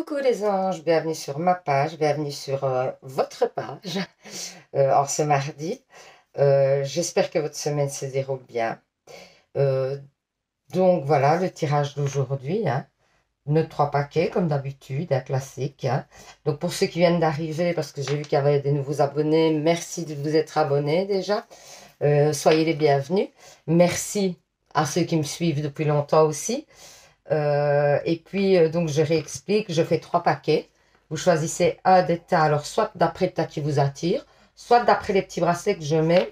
Coucou les anges, bienvenue sur ma page, bienvenue sur votre page en ce mardi. J'espère que votre semaine se déroule bien. Euh, donc voilà le tirage d'aujourd'hui, hein. Nos 3 paquets comme d'habitude, un classique, hein. Donc pour ceux qui viennent d'arriver, parce que j'ai vu qu'il y avait des nouveaux abonnés, merci de vous être abonnés déjà. Soyez les bienvenus. Merci à ceux qui me suivent depuis longtemps aussi. Et puis, donc, je réexplique, je fais 3 paquets. Vous choisissez un des tas, alors soit d'après le tas qui vous attire, soit d'après les petits bracelets que je mets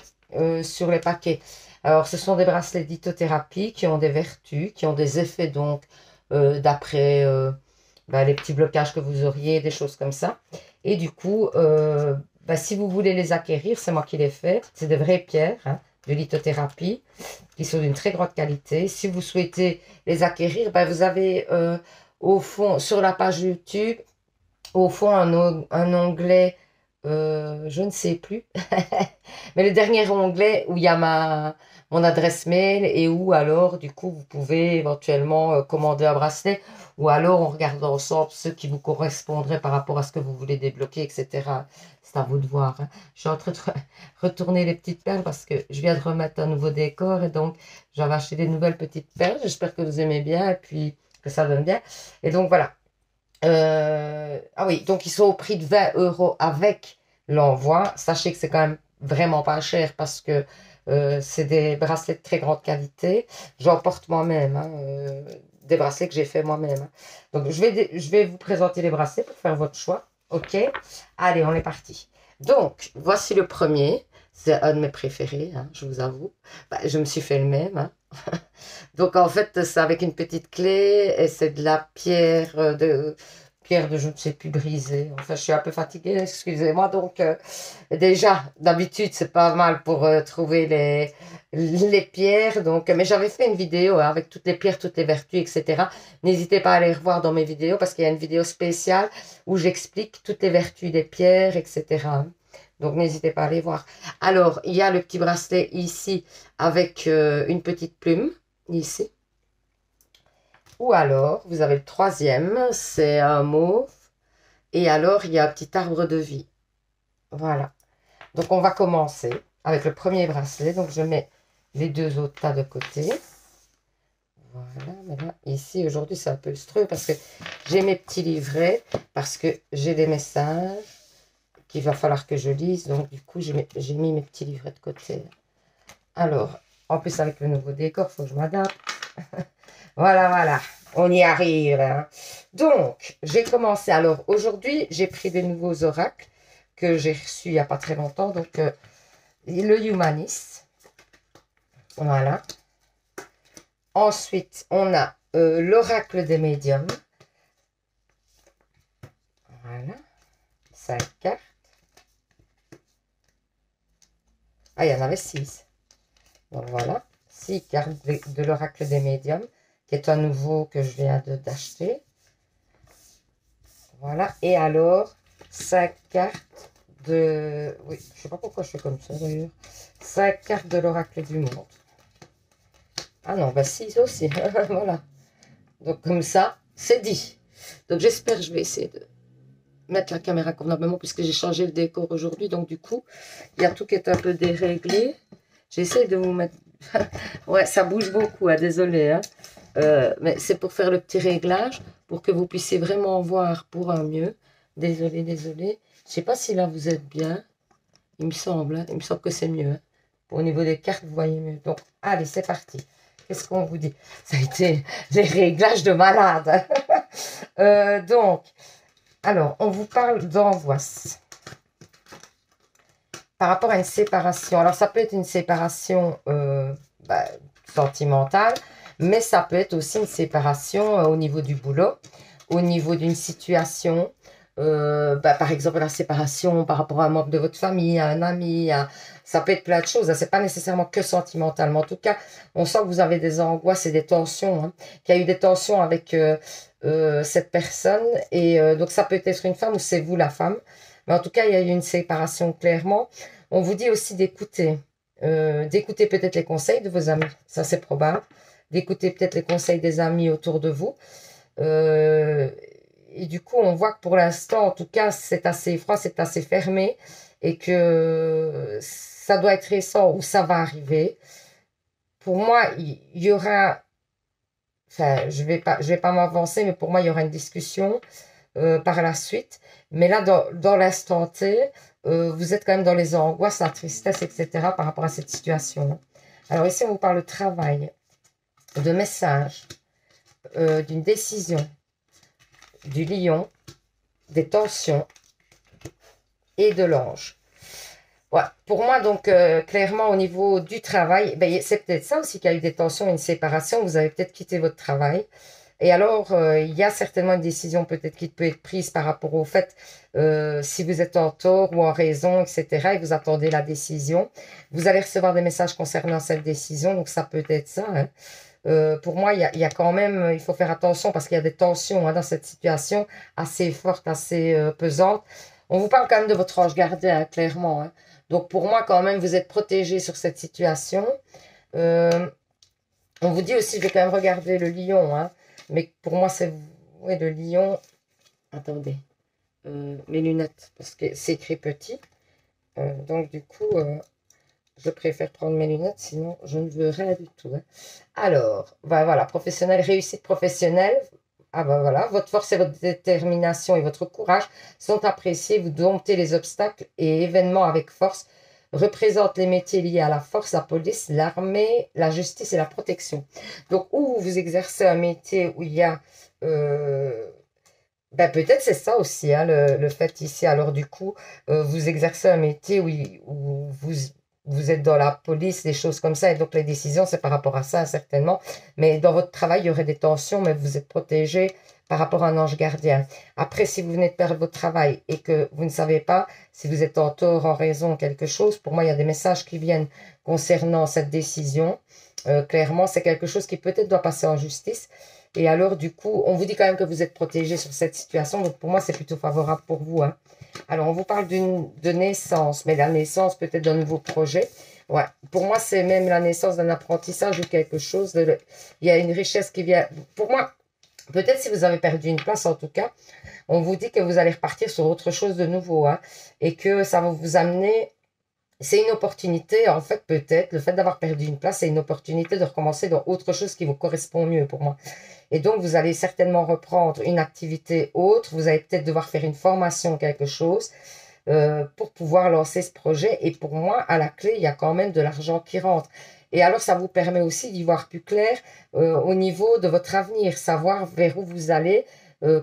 sur les paquets. Alors, ce sont des bracelets d'hytothérapie qui ont des vertus, qui ont des effets, donc, d'après les petits blocages que vous auriez, des choses comme ça. Et du coup, si vous voulez les acquérir, c'est moi qui les fais. C'est des vraies pierres, hein, de lithothérapie, qui sont d'une très grande qualité. Si vous souhaitez les acquérir, vous avez au fond, sur la page YouTube, au fond, un onglet, je ne sais plus, mais le dernier onglet où il y a mon adresse mail et où alors, du coup, vous pouvez éventuellement commander un bracelet ou alors on regarde ensemble ceux qui vous correspondraient par rapport à ce que vous voulez débloquer, etc. C'est à vous de voir, hein. Je suis en train de retourner les petites perles parce que je viens de remettre un nouveau décor et donc j'avais acheté des nouvelles petites perles. J'espère que vous aimez bien et puis que ça donne bien. Et donc voilà. Ah oui, donc ils sont au prix de 20 € avec l'envoi. Sachez que c'est quand même vraiment pas cher parce que c'est des bracelets de très grande qualité. J'en porte moi-même, hein, des bracelets que j'ai fait moi-même, hein. Donc je vais vous présenter les bracelets pour faire votre choix. Ok? Allez, on est parti. Donc, voici le premier. C'est un de mes préférés, hein, je vous avoue. Je me suis fait le même, hein. Donc en fait, c'est avec une petite clé et c'est de la pierre de je ne sais plus brisée. Enfin, je suis un peu fatiguée, excusez-moi. Donc déjà, d'habitude, c'est pas mal pour trouver les pierres. Donc, mais j'avais fait une vidéo, hein, avec toutes les pierres, toutes les vertus, etc. N'hésitez pas à aller revoir dans mes vidéos parce qu'il y a une vidéo spéciale où j'explique toutes les vertus des pierres, etc. Donc n'hésitez pas à aller voir. Alors, il y a le petit bracelet ici avec une petite plume ici. Ou alors, vous avez le troisième, c'est un mauve. Et alors, il y a un petit arbre de vie. Voilà. Donc, on va commencer avec le premier bracelet. Donc, je mets les deux autres tas de côté. Voilà. Mais là, ici, aujourd'hui, c'est un peu lustreux parce que j'ai mes petits livrets, parce que j'ai des messages qu'il va falloir que je lise. Donc, du coup, j'ai mis mes petits livrets de côté. Alors, en plus, avec le nouveau décor, il faut que je m'adapte. Voilà, voilà, on y arrive, hein. Donc, j'ai commencé. Alors, aujourd'hui, j'ai pris des nouveaux oracles que j'ai reçus il n'y a pas très longtemps. Donc, le Humaniste. Voilà. Ensuite, on a l'oracle des médiums. Voilà. 5 cartes. Ah, il y en avait 6. Donc, voilà. 6 cartes de l'oracle des médiums, qui est un nouveau que je viens d'acheter. Voilà. Et alors, 5 cartes de... Oui, je sais pas pourquoi je fais comme ça d'ailleurs. 5 cartes de l'oracle du monde. Ah non, 6 aussi. Voilà. Donc comme ça, c'est dit. Donc j'espère que je vais essayer de mettre la caméra convenablement puisque j'ai changé le décor aujourd'hui. Donc du coup, il y a tout qui est un peu déréglé. J'essaie de vous mettre... Ouais, ça bouge beaucoup, hein, désolé, hein. Mais c'est pour faire le petit réglage, pour que vous puissiez vraiment voir pour un mieux. Désolé, désolé. Je sais pas si là vous êtes bien. Il me semble, hein. Il me semble que c'est mieux, hein. Au niveau des cartes, vous voyez mieux. Donc, allez, c'est parti. Qu'est-ce qu'on vous dit? Ça a été des réglages de malade. Donc, alors, on vous parle d'angoisse par rapport à une séparation. Alors, ça peut être une séparation sentimentale, mais ça peut être aussi une séparation au niveau du boulot, au niveau d'une situation. Par exemple, la séparation par rapport à un membre de votre famille, à un ami, ça peut être plein de choses, hein. C'est pas nécessairement que sentimental, mais en tout cas, on sent que vous avez des angoisses et des tensions, hein, qu'il y a eu des tensions avec cette personne, et donc ça peut être une femme ou c'est vous la femme, mais en tout cas, il y a eu une séparation clairement. On vous dit aussi d'écouter peut-être les conseils de vos amis, ça c'est probable, d'écouter peut-être les conseils des amis autour de vous. Et du coup, on voit que pour l'instant, en tout cas, c'est assez froid, c'est assez fermé et que ça doit être récent ou ça va arriver. Pour moi, il y aura, enfin, je vais pas m'avancer, mais pour moi, il y aura une discussion par la suite. Mais là, dans l'instant T, vous êtes quand même dans les angoisses, la tristesse, etc. par rapport à cette situation. Alors ici, on vous parle de travail, de message, d'une décision, du lion, des tensions et de l'ange. Ouais. Pour moi, donc, clairement, au niveau du travail, ben, c'est peut-être ça aussi qu'il y a eu des tensions, une séparation. Vous avez peut-être quitté votre travail. Et alors, il y a certainement une décision peut-être qui peut être prise par rapport au fait si vous êtes en tort ou en raison, etc. Et vous attendez la décision. Vous allez recevoir des messages concernant cette décision, donc ça peut être ça. Hein. Pour moi, il y a quand même, il faut faire attention parce qu'il y a des tensions hein, dans cette situation assez fortes, assez pesantes. On vous parle quand même de votre ange gardien, hein, clairement. Hein. Donc pour moi, quand même, vous êtes protégé sur cette situation. Euh, on vous dit aussi, je vais quand même regarder le lion. Hein, mais pour moi, c'est ouais, le lion. Attendez, mes lunettes, parce que c'est écrit petit. Donc du coup, je préfère prendre mes lunettes, sinon je ne veux rien du tout. Hein. Alors, ben voilà, professionnel, réussite professionnelle. Ah ben voilà, votre force et votre détermination et votre courage sont appréciés. Vous domptez les obstacles et événements avec force. Représentent les métiers liés à la force, la police, l'armée, la justice et la protection. Donc, où vous exercez un métier où il y a... ben peut-être c'est ça aussi, hein, le fait ici. Alors du coup, vous exercez un métier où vous êtes dans la police, des choses comme ça, et donc les décisions, c'est par rapport à ça, certainement. Mais dans votre travail, il y aurait des tensions, mais vous êtes protégé par rapport à un ange gardien. Après, si vous venez de perdre votre travail et que vous ne savez pas si vous êtes en tort, en raison, quelque chose, pour moi, il y a des messages qui viennent concernant cette décision. Clairement, c'est quelque chose qui peut-être doit passer en justice. Et alors, du coup, on vous dit quand même que vous êtes protégé sur cette situation. Donc, pour moi, c'est plutôt favorable pour vous. Hein. Alors, on vous parle de naissance, mais la naissance peut-être d'un nouveau projet. Ouais, pour moi, c'est même la naissance d'un apprentissage ou quelque chose. Il y a une richesse qui vient. Pour moi, peut-être si vous avez perdu une place, en tout cas, on vous dit que vous allez repartir sur autre chose de nouveau. Hein, et que ça va vous amener... C'est une opportunité, en fait, peut-être, le fait d'avoir perdu une place, c'est une opportunité de recommencer dans autre chose qui vous correspond mieux pour moi. Et donc, vous allez certainement reprendre une activité autre. Vous allez peut-être devoir faire une formation, quelque chose, pour pouvoir lancer ce projet. Et pour moi, à la clé, il y a quand même de l'argent qui rentre. Et alors, ça vous permet aussi d'y voir plus clair au niveau de votre avenir, savoir vers où vous allez,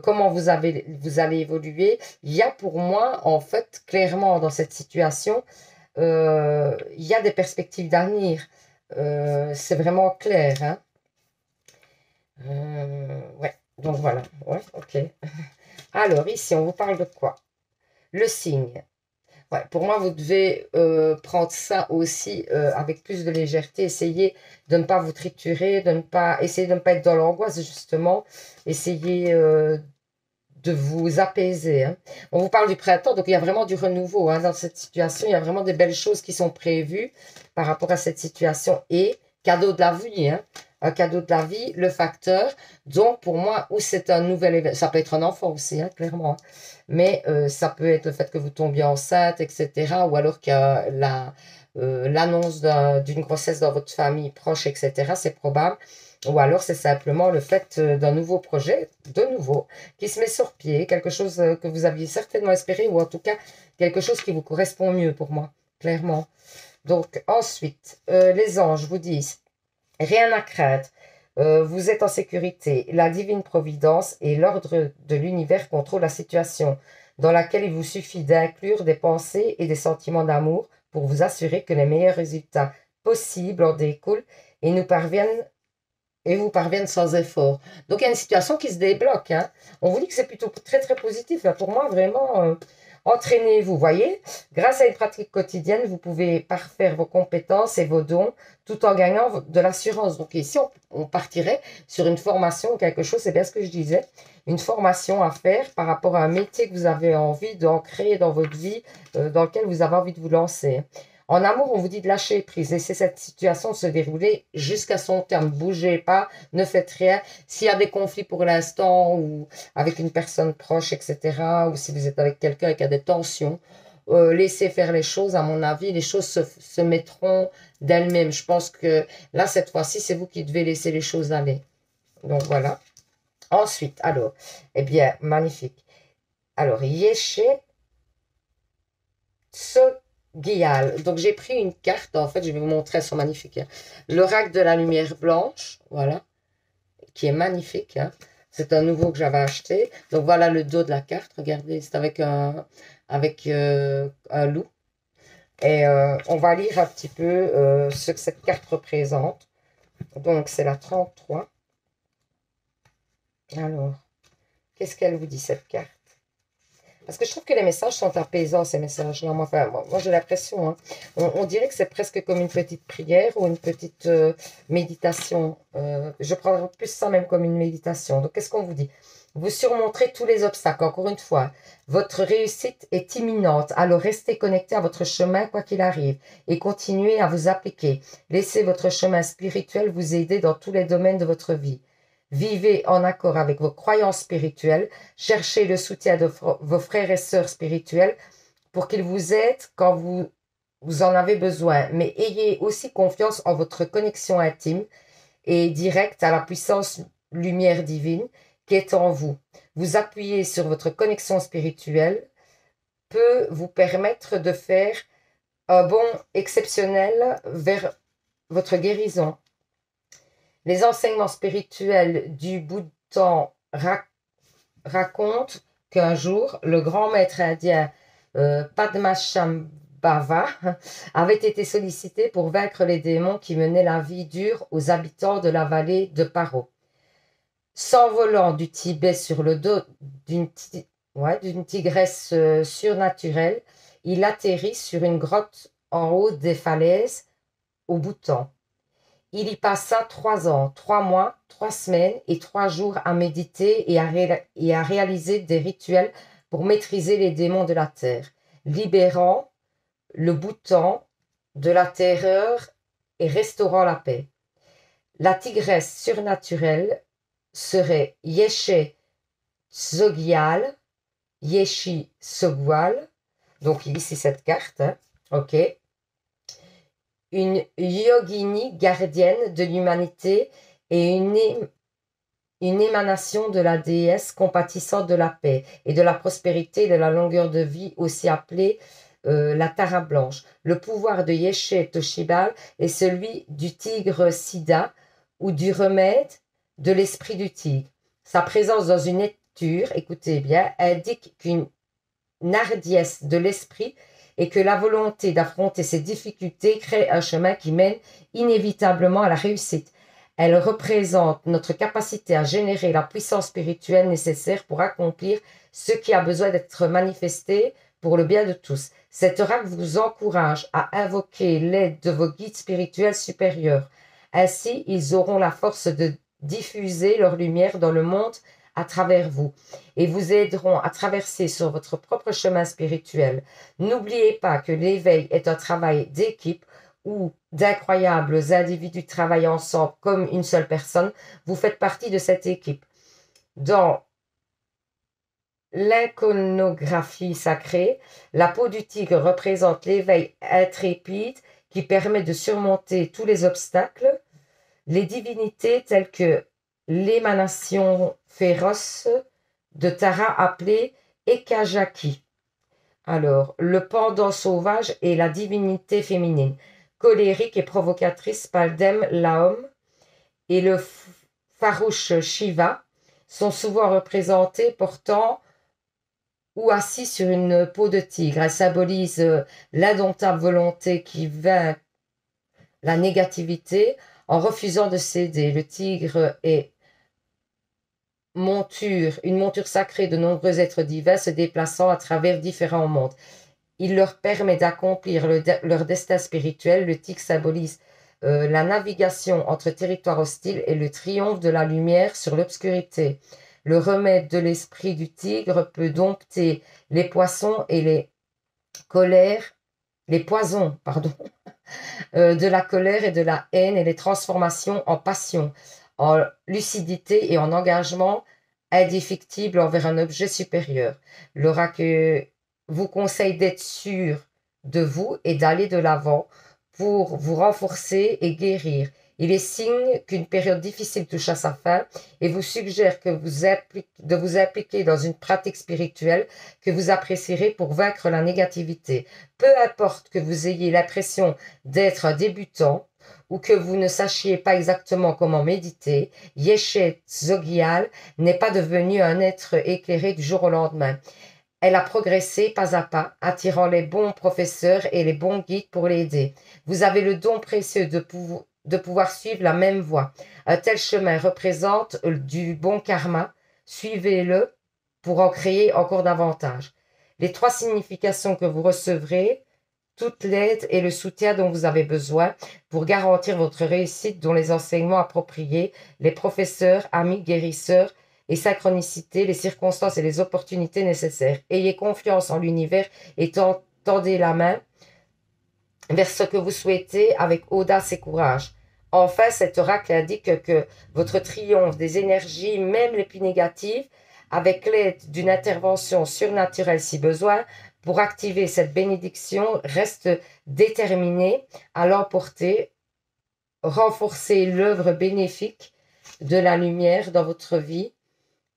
comment vous allez évoluer. Il y a pour moi, en fait, clairement, dans cette situation, il y a des perspectives d'avenir. C'est vraiment clair, hein. Ouais, donc voilà. Ouais, ok. Alors, ici, on vous parle de quoi? Le signe. Ouais, pour moi, vous devez prendre ça aussi avec plus de légèreté. Essayez de ne pas vous triturer, essayer de ne pas être dans l'angoisse, justement. Essayez de vous apaiser. Hein. On vous parle du printemps, donc il y a vraiment du renouveau hein, dans cette situation. Il y a vraiment des belles choses qui sont prévues par rapport à cette situation. Et cadeau de la vie, hein, un cadeau de la vie, le facteur. Donc pour moi, où c'est un nouvel événement, ça peut être un enfant aussi, hein, clairement. Hein. Mais ça peut être le fait que vous tombiez enceinte, etc. Ou alors qu'il y a l'annonce d'une grossesse dans votre famille proche, etc. C'est probable. Ou alors c'est simplement le fait d'un nouveau projet, de nouveau, qui se met sur pied, quelque chose que vous aviez certainement espéré, ou en tout cas quelque chose qui vous correspond mieux pour moi, clairement. Donc ensuite, les anges vous disent, rien à craindre, vous êtes en sécurité, la divine providence et l'ordre de l'univers contrôlent la situation, dans laquelle il vous suffit d'inclure des pensées et des sentiments d'amour pour vous assurer que les meilleurs résultats possibles en découlent et vous parviennent sans effort. Donc, il y a une situation qui se débloque. Hein. On vous dit que c'est plutôt très, très positif. Là, pour moi, vraiment, entraînez-vous. Voyez, grâce à une pratique quotidienne, vous pouvez parfaire vos compétences et vos dons tout en gagnant de l'assurance. Donc, ici, on partirait sur une formation ou quelque chose, c'est bien ce que je disais, une formation à faire par rapport à un métier que vous avez envie d'ancrer dans votre vie, dans lequel vous avez envie de vous lancer. En amour, on vous dit de lâcher prise. Laissez cette situation se dérouler jusqu'à son terme. Bougez pas, ne faites rien. S'il y a des conflits pour l'instant ou avec une personne proche, etc., ou si vous êtes avec quelqu'un qui a des tensions, laissez faire les choses. À mon avis, les choses se mettront d'elles-mêmes. Je pense que là, cette fois-ci, c'est vous qui devez laisser les choses aller. Donc, voilà. Ensuite, alors, eh bien, magnifique. Alors, Yeshe Tsogyal. Donc, j'ai pris une carte. En fait, je vais vous montrer, elles sont magnifiques. Hein. L'oracle de la lumière blanche, voilà, qui est magnifique. Hein. C'est un nouveau que j'avais acheté. Donc, voilà le dos de la carte. Regardez, c'est avec un loup. Et on va lire un petit peu ce que cette carte représente. Donc, c'est la 33. Alors, qu'est-ce qu'elle vous dit, cette carte? Parce que je trouve que les messages sont apaisants, ces messages-là. Moi, j'ai l'impression, hein, on dirait que c'est presque comme une petite prière ou une petite méditation. Je prendrais plus ça même comme une méditation. Donc, qu'est-ce qu'on vous dit? Vous surmonterez tous les obstacles. Encore une fois, votre réussite est imminente. Alors, restez connecté à votre chemin, quoi qu'il arrive, et continuez à vous appliquer. Laissez votre chemin spirituel vous aider dans tous les domaines de votre vie. Vivez en accord avec vos croyances spirituelles. Cherchez le soutien de vos frères et sœurs spirituels pour qu'ils vous aident quand vous en avez besoin. Mais ayez aussi confiance en votre connexion intime et directe à la puissance lumière divine qui est en vous. Vous appuyer sur votre connexion spirituelle peut vous permettre de faire un bond exceptionnel vers votre guérison. Les enseignements spirituels du Bhoutan racontent qu'un jour, le grand maître indien Padmasambhava avait été sollicité pour vaincre les démons qui menaient la vie dure aux habitants de la vallée de Paro. S'envolant du Tibet sur le dos d'une tigresse surnaturelle, il atterrit sur une grotte en haut des falaises au Bhoutan. Il y passa 3 ans, 3 mois, 3 semaines et 3 jours à méditer et à réaliser des rituels pour maîtriser les démons de la terre, libérant le Bhoutan de la terreur et restaurant la paix. La tigresse surnaturelle serait Yeshe Tsogyal, Yeshi Sogwal, donc ici cette carte, hein, ok. Une yogini gardienne de l'humanité et une émanation de la déesse compatissante de la paix et de la prospérité et de la longueur de vie, aussi appelée la Tara blanche. Le pouvoir de Yeshe Toshibal est celui du tigre Siddha ou du remède de l'esprit du tigre. Sa présence dans une lecture, écoutez bien, indique qu'une hardiesse de l'esprit et que la volonté d'affronter ces difficultés crée un chemin qui mène inévitablement à la réussite. Elle représente notre capacité à générer la puissance spirituelle nécessaire pour accomplir ce qui a besoin d'être manifesté pour le bien de tous. Cet oracle vous encourage à invoquer l'aide de vos guides spirituels supérieurs. Ainsi, ils auront la force de diffuser leur lumière dans le monde à travers vous et vous aideront à traverser sur votre propre chemin spirituel. N'oubliez pas que l'éveil est un travail d'équipe où d'incroyables individus travaillent ensemble comme une seule personne. Vous faites partie de cette équipe. Dans l'iconographie sacrée, la peau du tigre représente l'éveil intrépide qui permet de surmonter tous les obstacles. Les divinités telles que l'émanation féroce de Tara appelée Ekajaki. Alors, le pendant sauvage est la divinité féminine, colérique et provocatrice Paldem Laom et le farouche Shiva sont souvent représentés portant ou assis sur une peau de tigre. Elle symbolise l'indomptable volonté qui vainc la négativité en refusant de céder. Le tigre est une monture sacrée de nombreux êtres divins se déplaçant à travers différents mondes. Il leur permet d'accomplir leur destin spirituel. Le tigre symbolise la navigation entre territoires hostiles et le triomphe de la lumière sur l'obscurité. Le remède de l'esprit du tigre peut dompter les poissons et les colères les poisons, pardon, de la colère et de la haine et les transformations en passion, en lucidité et en engagement indéfectible envers un objet supérieur. L'oracle vous conseille d'être sûr de vous et d'aller de l'avant pour vous renforcer et guérir. Il est signe qu'une période difficile touche à sa fin et vous suggère de vous impliquer dans une pratique spirituelle que vous apprécierez pour vaincre la négativité. Peu importe que vous ayez l'impression d'être un débutant ou que vous ne sachiez pas exactement comment méditer, Yeshet Zogial n'est pas devenue un être éclairé du jour au lendemain. Elle a progressé pas à pas, attirant les bons professeurs et les bons guides pour l'aider. Vous avez le don précieux de pouvoir suivre la même voie. Un tel chemin représente du bon karma. Suivez-le pour en créer encore davantage. Les 3 significations que vous recevrez, toute l'aide et le soutien dont vous avez besoin pour garantir votre réussite, dont les enseignements appropriés, les professeurs, amis, guérisseurs et synchronicité, les circonstances et les opportunités nécessaires. Ayez confiance en l'univers et tendez la main vers ce que vous souhaitez avec audace et courage. Enfin, cet oracle indique que votre triomphe des énergies, même les plus négatives, avec l'aide d'une intervention surnaturelle si besoin, pour activer cette bénédiction, reste déterminé à l'emporter, renforcer l'œuvre bénéfique de la lumière dans votre vie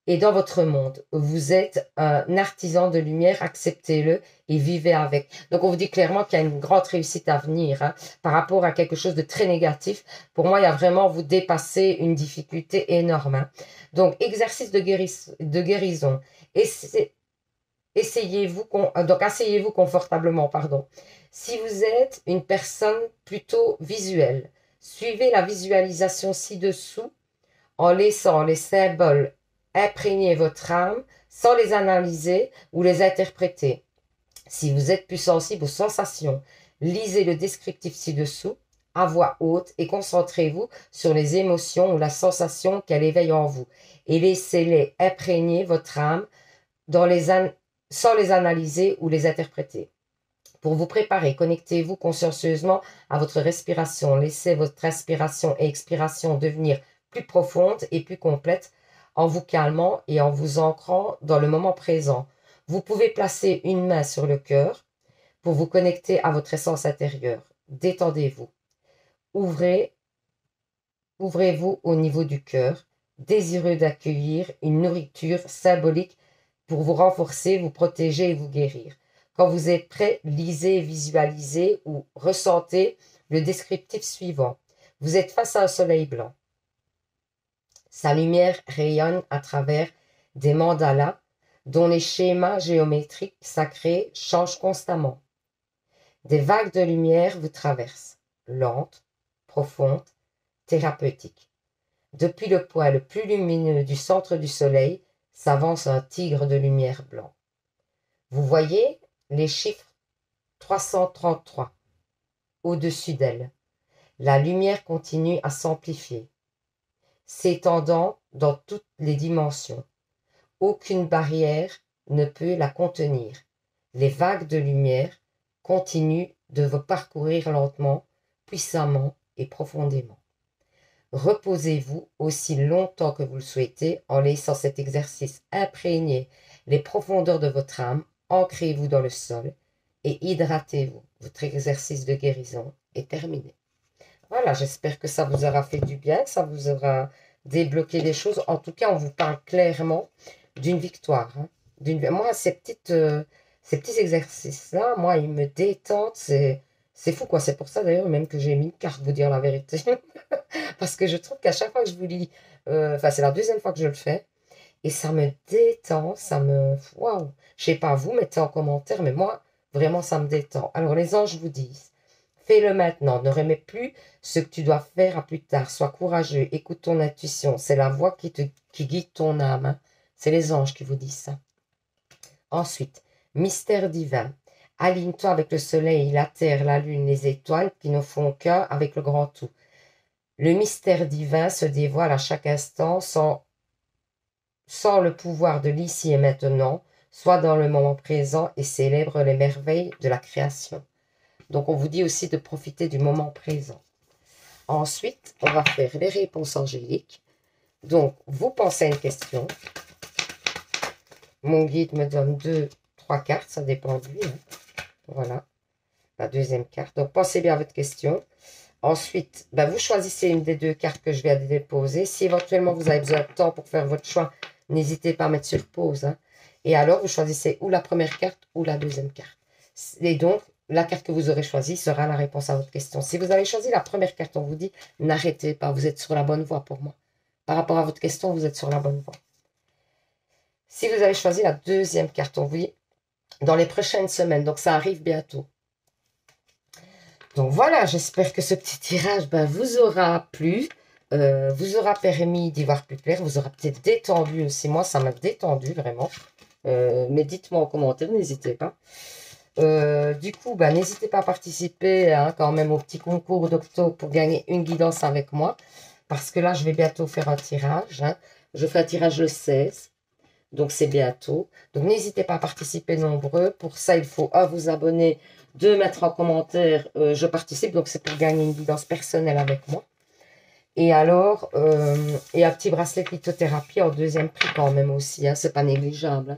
et dans votre monde. Vous êtes un artisan de lumière, acceptez-le et vivez avec. Donc on vous dit clairement qu'il y a une grande réussite à venir par rapport à quelque chose de très négatif. Pour moi, il y a vraiment vous dépasser une difficulté énorme. Donc exercice de guérison. Asseyez-vous confortablement, pardon. Si vous êtes une personne plutôt visuelle, suivez la visualisation ci-dessous en laissant les symboles imprégner votre âme sans les analyser ou les interpréter. Si vous êtes plus sensible aux sensations, lisez le descriptif ci-dessous à voix haute et concentrez-vous sur les émotions ou la sensation qu'elle éveille en vous et laissez-les imprégner votre âme sans les analyser ou les interpréter. Pour vous préparer, connectez-vous consciencieusement à votre respiration. Laissez votre inspiration et expiration devenir plus profondes et plus complètes en vous calmant et en vous ancrant dans le moment présent. Vous pouvez placer une main sur le cœur pour vous connecter à votre essence intérieure. Détendez-vous. Ouvrez-vous au niveau du cœur, désireux d'accueillir une nourriture symbolique pour vous renforcer, vous protéger et vous guérir. Quand vous êtes prêt, lisez, visualisez ou ressentez le descriptif suivant. Vous êtes face à un soleil blanc. Sa lumière rayonne à travers des mandalas dont les schémas géométriques sacrés changent constamment. Des vagues de lumière vous traversent, lentes, profondes, thérapeutiques. Depuis le point le plus lumineux du centre du soleil s'avance un tigre de lumière blanc. Vous voyez les chiffres 333 au-dessus d'elle. La lumière continue à s'amplifier, s'étendant dans toutes les dimensions. Aucune barrière ne peut la contenir. Les vagues de lumière continuent de vous parcourir lentement, puissamment et profondément. Reposez-vous aussi longtemps que vous le souhaitez en laissant cet exercice imprégner les profondeurs de votre âme. Ancrez-vous dans le sol et hydratez-vous. Votre exercice de guérison est terminé. Voilà, j'espère que ça vous aura fait du bien, que ça vous aura débloqué des choses. En tout cas, on vous parle clairement d'une victoire. Moi, ces petits exercices-là, moi, ils me détendent. C'est fou, quoi. C'est pour ça, d'ailleurs, même que j'ai mis une carte, vous dire la vérité. Parce que je trouve qu'à chaque fois que je vous lis, c'est la deuxième fois que je le fais, et ça me détend, waouh! Je sais pas, vous mettez en commentaire, mais moi, vraiment, ça me détend. Alors, les anges vous disent, fais-le maintenant, ne remets plus ce que tu dois faire à plus tard. Sois courageux, écoute ton intuition. C'est la voix qui guide ton âme. C'est les anges qui vous disent ça. Ensuite, mystère divin. Aligne-toi avec le soleil, la terre, la lune, les étoiles qui ne font qu'un avec le grand tout. Le mystère divin se dévoile à chaque instant sans le pouvoir de l'ici et maintenant, soit dans le moment présent et célèbre les merveilles de la création. Donc, on vous dit aussi de profiter du moment présent. Ensuite, on va faire les réponses angéliques. Donc, vous pensez à une question. Mon guide me donne 2, 3 cartes, ça dépend de lui. Hein. Voilà, la deuxième carte. Donc, pensez bien à votre question. Ensuite, vous choisissez une des 2 cartes que je viens de déposer. Si éventuellement vous avez besoin de temps pour faire votre choix, n'hésitez pas à mettre sur pause. Hein. Et alors, vous choisissez ou la première carte ou la deuxième carte. Et donc, la carte que vous aurez choisie sera la réponse à votre question. Si vous avez choisi la première carte, on vous dit, n'arrêtez pas, vous êtes sur la bonne voie pour moi. Par rapport à votre question, vous êtes sur la bonne voie. Si vous avez choisi la deuxième carte, on vous dit, dans les prochaines semaines, donc ça arrive bientôt. Donc voilà, j'espère que ce petit tirage vous aura plu, vous aura permis d'y voir plus clair, vous aura peut-être détendu aussi. Moi, ça m'a détendu vraiment. Mais dites-moi en commentaire, n'hésitez pas. Du coup, n'hésitez pas à participer hein, quand même au petit concours d'octobre pour gagner une guidance avec moi. Parce que là, je vais bientôt faire un tirage. Hein. Je fais un tirage le 16. Donc, c'est bientôt. Donc, n'hésitez pas à participer nombreux. Pour ça, il faut, vous abonner, 2, mettre en commentaire, je participe. Donc, c'est pour gagner une guidance personnelle avec moi. Et alors, et un petit bracelet lithothérapie en deuxième prix quand même aussi. Hein, c'est pas négligeable.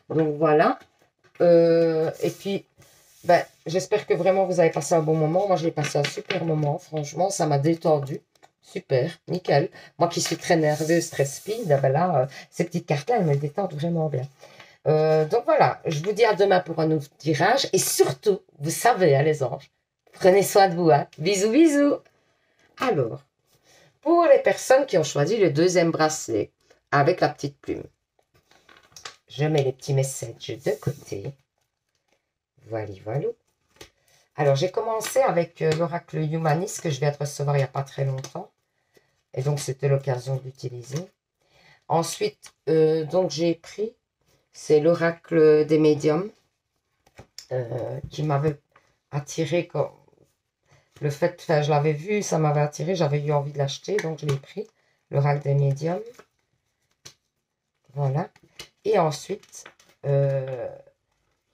Hein. Donc, voilà. Et puis, j'espère que vraiment vous avez passé un bon moment. Moi, j'ai passé un super moment. Franchement, ça m'a détendu. Super, nickel. Moi qui suis très nerveuse, stress speed, là, ces petites cartes-là, elles me détendent vraiment bien. Donc voilà, je vous dis à demain pour un nouveau tirage. Et surtout, vous savez, hein, les anges, prenez soin de vous. Hein. Bisous, bisous. Alors, pour les personnes qui ont choisi le deuxième bracelet avec la petite plume, je mets les petits messages de côté. Voilà, voilà. Alors, j'ai commencé avec l'oracle Humanis que je viens de recevoir il n'y a pas très longtemps. Et donc, c'était l'occasion d'utiliser. Ensuite, donc j'ai pris, c'est l'oracle des médiums qui m'avait attiré. Le fait, je l'avais vu, ça m'avait attiré, j'avais eu envie de l'acheter, donc je l'ai pris. L'oracle des médiums. Voilà. Et ensuite,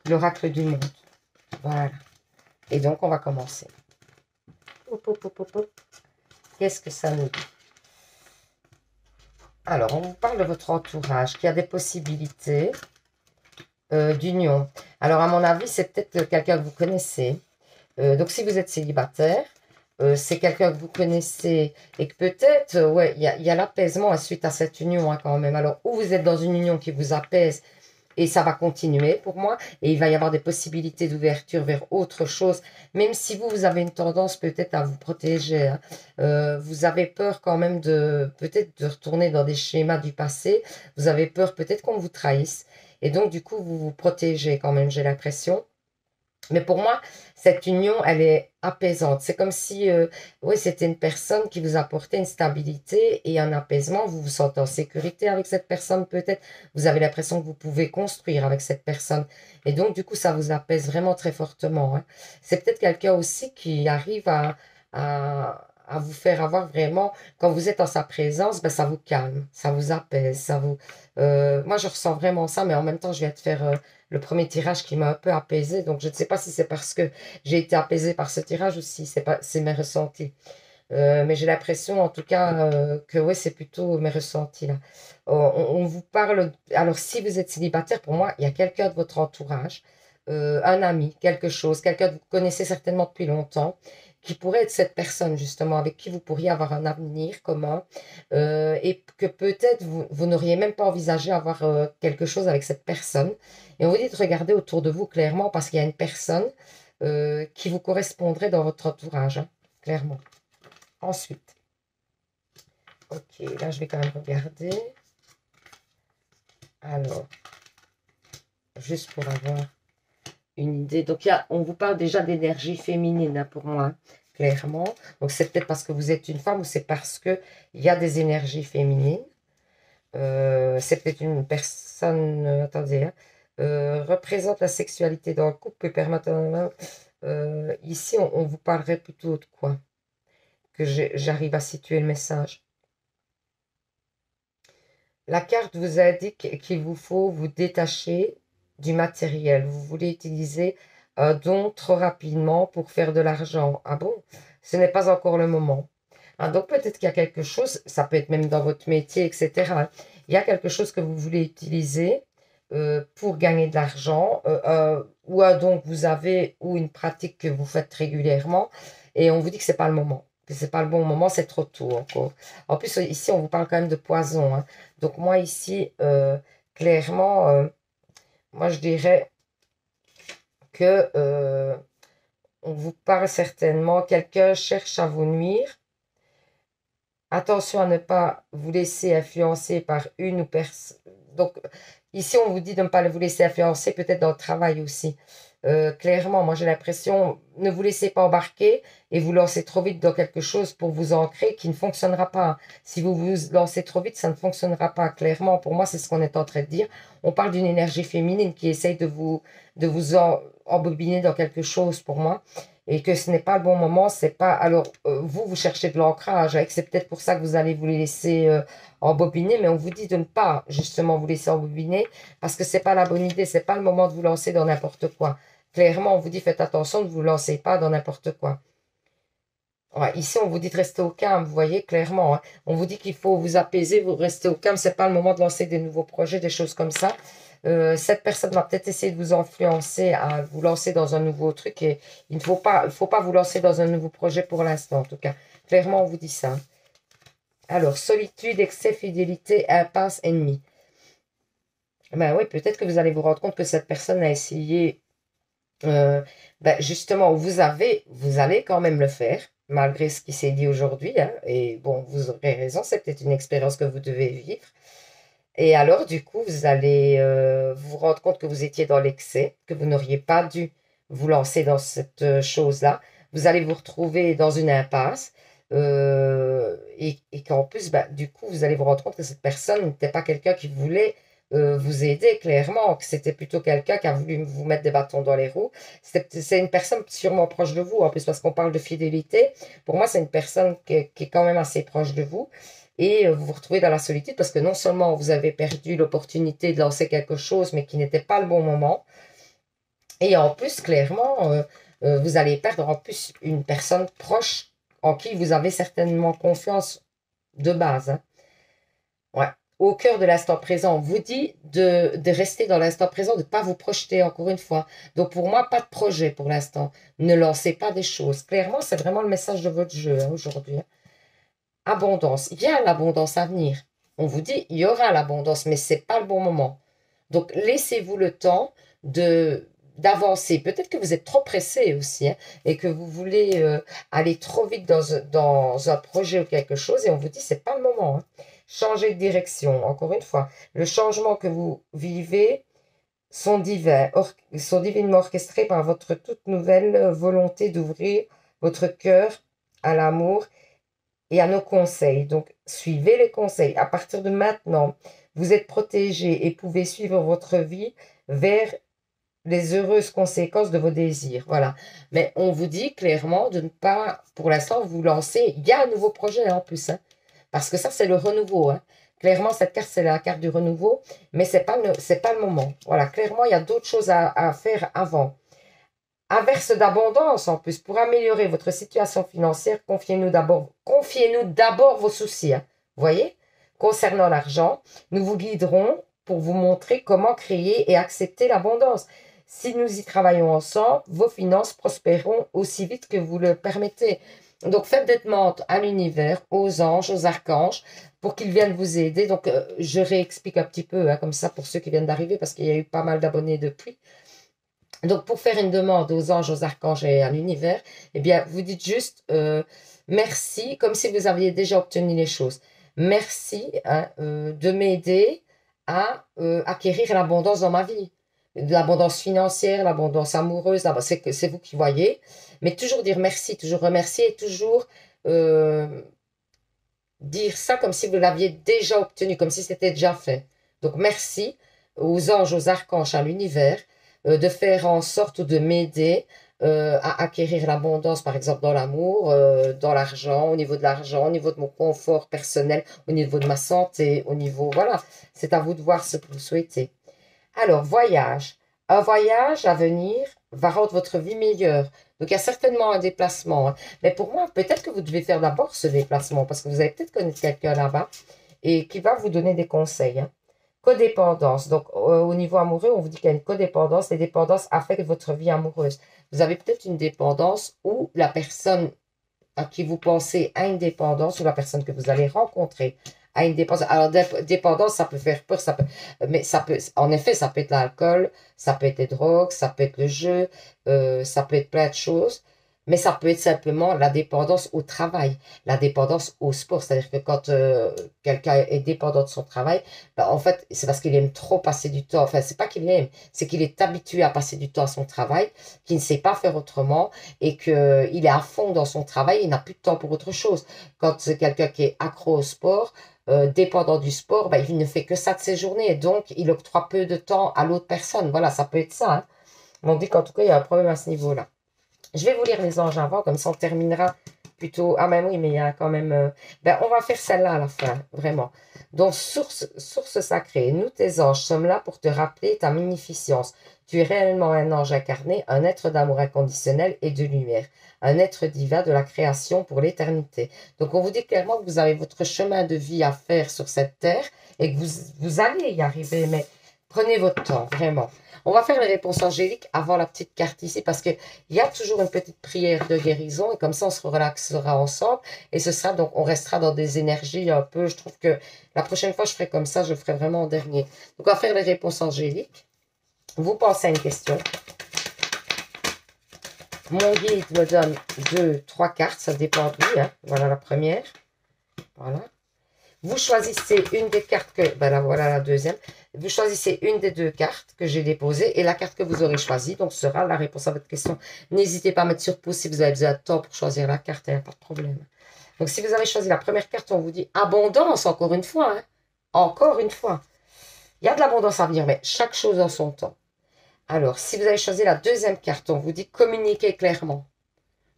l'oracle du monde. Voilà. Et donc, on va commencer. Qu'est-ce que ça nous dit? Alors, on vous parle de votre entourage, qui a des possibilités d'union. Alors, à mon avis, c'est peut-être quelqu'un que vous connaissez. Donc, si vous êtes célibataire, c'est quelqu'un que vous connaissez et que peut-être, ouais, il y a l'apaisement suite à cette union hein, quand même. Alors, ou vous êtes dans une union qui vous apaise et ça va continuer pour moi. Et il va y avoir des possibilités d'ouverture vers autre chose. Même si vous avez une tendance peut-être à vous protéger. Hein. Vous avez peur quand même peut-être de retourner dans des schémas du passé. Vous avez peur peut-être qu'on vous trahisse. Et donc, du coup, vous vous protégez quand même, j'ai l'impression. Mais pour moi, cette union, elle est apaisante. C'est comme si, oui, c'était une personne qui vous apportait une stabilité et un apaisement. Vous vous sentez en sécurité avec cette personne, peut-être. Vous avez l'impression que vous pouvez construire avec cette personne. Et donc, du coup, ça vous apaise vraiment très fortement. Hein. C'est peut-être quelqu'un aussi qui arrive à vous faire avoir vraiment, quand vous êtes en sa présence, ça vous calme, ça vous apaise, ça vous... moi, je ressens vraiment ça, mais en même temps, je viens de faire le premier tirage qui m'a un peu apaisé. Donc, je ne sais pas si c'est parce que j'ai été apaisée par ce tirage ou si c'est mes ressentis. Mais j'ai l'impression, en tout cas, que oui, c'est plutôt mes ressentis là. On vous parle. Alors, si vous êtes célibataire, pour moi, il y a quelqu'un de votre entourage, un ami, quelque chose, quelqu'un que vous connaissez certainement depuis longtemps, qui pourrait être cette personne justement avec qui vous pourriez avoir un avenir commun et que peut-être vous n'auriez même pas envisagé avoir quelque chose avec cette personne. Et on vous dit de regarder autour de vous clairement parce qu'il y a une personne qui vous correspondrait dans votre entourage, hein, clairement. Ensuite, ok, là je vais quand même regarder. Alors, juste pour avoir une idée. Donc, on vous parle déjà d'énergie féminine hein, pour moi, hein, clairement. Donc, c'est peut-être parce que vous êtes une femme ou c'est parce qu'il y a des énergies féminines. C'est peut-être une personne, attendez, hein, représente la sexualité dans le couple, peut permettre... ici, on vous parlerait plutôt de quoi? Que j'arrive à situer le message. La carte vous indique qu'il vous faut vous détacher du matériel. Vous voulez utiliser un don trop rapidement pour faire de l'argent. Ah bon? Ce n'est pas encore le moment. Ah, donc peut-être qu'il y a quelque chose, ça peut être même dans votre métier, etc. Il y a quelque chose que vous voulez utiliser pour gagner de l'argent, ou un don que vous avez, ou une pratique que vous faites régulièrement, et on vous dit que c'est pas le moment, que c'est pas le bon moment, c'est trop tôt encore. En plus, ici, on vous parle quand même de poison, hein. Donc moi, ici, clairement, moi, je dirais que on vous parle certainement, quelqu'un cherche à vous nuire. Attention à ne pas vous laisser influencer par une ou personne. Donc, ici, on vous dit de ne pas vous laisser influencer, peut-être dans le travail aussi. Clairement, moi j'ai l'impression, ne vous laissez pas embarquer et vous lancez trop vite dans quelque chose pour vous ancrer qui ne fonctionnera pas. Si vous vous lancez trop vite, ça ne fonctionnera pas. Clairement, pour moi, c'est ce qu'on est en train de dire. On parle d'une énergie féminine qui essaye de vous embobiner dans quelque chose pour moi. Et que ce n'est pas le bon moment, c'est pas. Alors, vous cherchez de l'ancrage, et que c'est peut-être pour ça que vous allez vous les laisser embobiner, mais on vous dit de ne pas justement vous laisser embobiner parce que c'est pas la bonne idée, c'est pas le moment de vous lancer dans n'importe quoi. Clairement, on vous dit faites attention, ne vous lancez pas dans n'importe quoi. Ouais, ici, on vous dit de rester au calme, vous voyez, clairement, hein. On vous dit qu'il faut vous apaiser, vous restez au calme, c'est pas le moment de lancer des nouveaux projets, des choses comme ça. Cette personne va peut-être essayer de vous influencer à vous lancer dans un nouveau truc et il ne faut pas vous lancer dans un nouveau projet pour l'instant, en tout cas. Clairement, on vous dit ça. Alors, solitude, excès, fidélité, impasse, ennemi. Ben oui, peut-être que vous allez vous rendre compte que cette personne a essayé, justement, vous allez quand même le faire, malgré ce qui s'est dit aujourd'hui, hein. Et bon, vous aurez raison, c'est peut-être une expérience que vous devez vivre. Et alors, du coup, vous allez vous rendre compte que vous étiez dans l'excès, que vous n'auriez pas dû vous lancer dans cette chose-là. Vous allez vous retrouver dans une impasse. Et qu'en plus, du coup, vous allez vous rendre compte que cette personne n'était pas quelqu'un qui voulait vous aider, clairement, que c'était plutôt quelqu'un qui a voulu vous mettre des bâtons dans les roues. C'est une personne sûrement proche de vous, en plus, parce qu'on parle de fidélité. Pour moi, c'est une personne qui est quand même assez proche de vous et vous vous retrouvez dans la solitude parce que non seulement vous avez perdu l'opportunité de lancer quelque chose, mais qui n'était pas le bon moment, et en plus, clairement, vous allez perdre en plus une personne proche en qui vous avez certainement confiance de base, hein. Ouais. Au cœur de l'instant présent, on vous dit de rester dans l'instant présent, de ne pas vous projeter encore une fois. Donc pour moi, pas de projet pour l'instant. Ne lancez pas des choses. Clairement, c'est vraiment le message de votre jeu, hein, aujourd'hui, hein. Abondance. Il y a l'abondance à venir. On vous dit, il y aura l'abondance, mais c'est pas le bon moment. Donc, laissez-vous le temps d'avancer. Peut-être que vous êtes trop pressé aussi, hein, et que vous voulez aller trop vite dans un projet ou quelque chose, et on vous dit, c'est pas le moment, hein. Changez de direction. Encore une fois, le changement que vous vivez sont divins, sont divinement orchestrés par votre toute nouvelle volonté d'ouvrir votre cœur à l'amour et à nos conseils. Donc, suivez les conseils. À partir de maintenant, vous êtes protégé et pouvez suivre votre vie vers les heureuses conséquences de vos désirs. Voilà. Mais on vous dit clairement de ne pas, pour l'instant, vous lancer. Il y a un nouveau projet, hein, en plus, hein, parce que ça, c'est le renouveau, hein. Clairement, cette carte, c'est la carte du renouveau, mais c'est pas le moment. Voilà, clairement, il y a d'autres choses à faire avant. Inverse d'abondance en plus. Pour améliorer votre situation financière, confiez-nous d'abord vos soucis, hein. Voyez? Concernant l'argent, nous vous guiderons pour vous montrer comment créer et accepter l'abondance. Si nous y travaillons ensemble, vos finances prospéreront aussi vite que vous le permettez. Donc, faites des demandes à l'univers, aux anges, aux archanges, pour qu'ils viennent vous aider. Donc, je réexplique un petit peu, hein, comme ça, pour ceux qui viennent d'arriver, parce qu'il y a eu pas mal d'abonnés depuis. Donc, pour faire une demande aux anges, aux archanges et à l'univers, eh bien, vous dites juste merci, comme si vous aviez déjà obtenu les choses. Merci, hein, de m'aider à acquérir l'abondance dans ma vie. L'abondance financière, l'abondance amoureuse, c'est vous qui voyez. Mais toujours dire merci, toujours remercier et toujours dire ça comme si vous l'aviez déjà obtenu, comme si c'était déjà fait. Donc, merci aux anges, aux archanges, à l'univers, de faire en sorte ou de m'aider à acquérir l'abondance, par exemple dans l'amour, dans l'argent, au niveau de l'argent, au niveau de mon confort personnel, au niveau de ma santé, au niveau, voilà, c'est à vous de voir ce que vous souhaitez. Alors, voyage. Un voyage à venir va rendre votre vie meilleure. Donc, il y a certainement un déplacement, hein. Mais pour moi, peut-être que vous devez faire d'abord ce déplacement parce que vous allez peut-être connaître quelqu'un là-bas et qui va vous donner des conseils, hein. Codépendance. Donc, au niveau amoureux, on vous dit qu'il y a une codépendance. Les dépendances affectent votre vie amoureuse. Vous avez peut-être une dépendance où la personne à qui vous pensez a une dépendance ou la personne que vous allez rencontrer a une dépendance. Alors, dépendance, ça peut faire peur, mais ça peut, en effet, ça peut être l'alcool, ça peut être les drogues, ça peut être le jeu, ça peut être plein de choses. Mais ça peut être simplement la dépendance au travail, la dépendance au sport. C'est-à-dire que quand quelqu'un est dépendant de son travail, ben, en fait, c'est parce qu'il aime trop passer du temps. Enfin, c'est pas qu'il aime, c'est qu'il est habitué à passer du temps à son travail, qu'il ne sait pas faire autrement et qu'il est à fond dans son travail, il n'a plus de temps pour autre chose. Quand c'est quelqu'un qui est accro au sport, dépendant du sport, ben, il ne fait que ça de ses journées. Donc, il octroie peu de temps à l'autre personne. Voilà, ça peut être ça, hein. On dit qu'en tout cas, il y a un problème à ce niveau-là. Je vais vous lire les anges avant, comme ça on terminera plutôt. Ah, ben oui, mais il y a quand même. Ben, on va faire celle-là à la fin, vraiment. Donc, source sacrée, nous, tes anges, sommes là pour te rappeler ta magnificence. Tu es réellement un ange incarné, un être d'amour inconditionnel et de lumière, un être divin de la création pour l'éternité. Donc, on vous dit clairement que vous avez votre chemin de vie à faire sur cette terre et que vous allez y arriver, mais prenez votre temps, vraiment. On va faire les réponses angéliques avant la petite carte ici parce qu'il y a toujours une petite prière de guérison et comme ça on se relaxera ensemble et ce sera donc on restera dans des énergies un peu, je trouve que la prochaine fois je ferai comme ça, je le ferai vraiment en dernier. Donc on va faire les réponses angéliques. Vous pensez à une question. Mon guide me donne 2, 3 cartes, ça dépend de lui, hein. Voilà la première. Voilà. Vous choisissez une des cartes que... Ben là, voilà la deuxième. Vous choisissez une des 2 cartes que j'ai déposées et la carte que vous aurez choisie, donc, sera la réponse à votre question. N'hésitez pas à mettre sur pause si vous avez besoin de temps pour choisir la carte, il n'y a pas de problème. Donc, si vous avez choisi la première carte, on vous dit abondance, encore une fois, hein. Encore une fois. Il y a de l'abondance à venir, mais chaque chose en son temps. Alors, si vous avez choisi la deuxième carte, on vous dit communiquer clairement.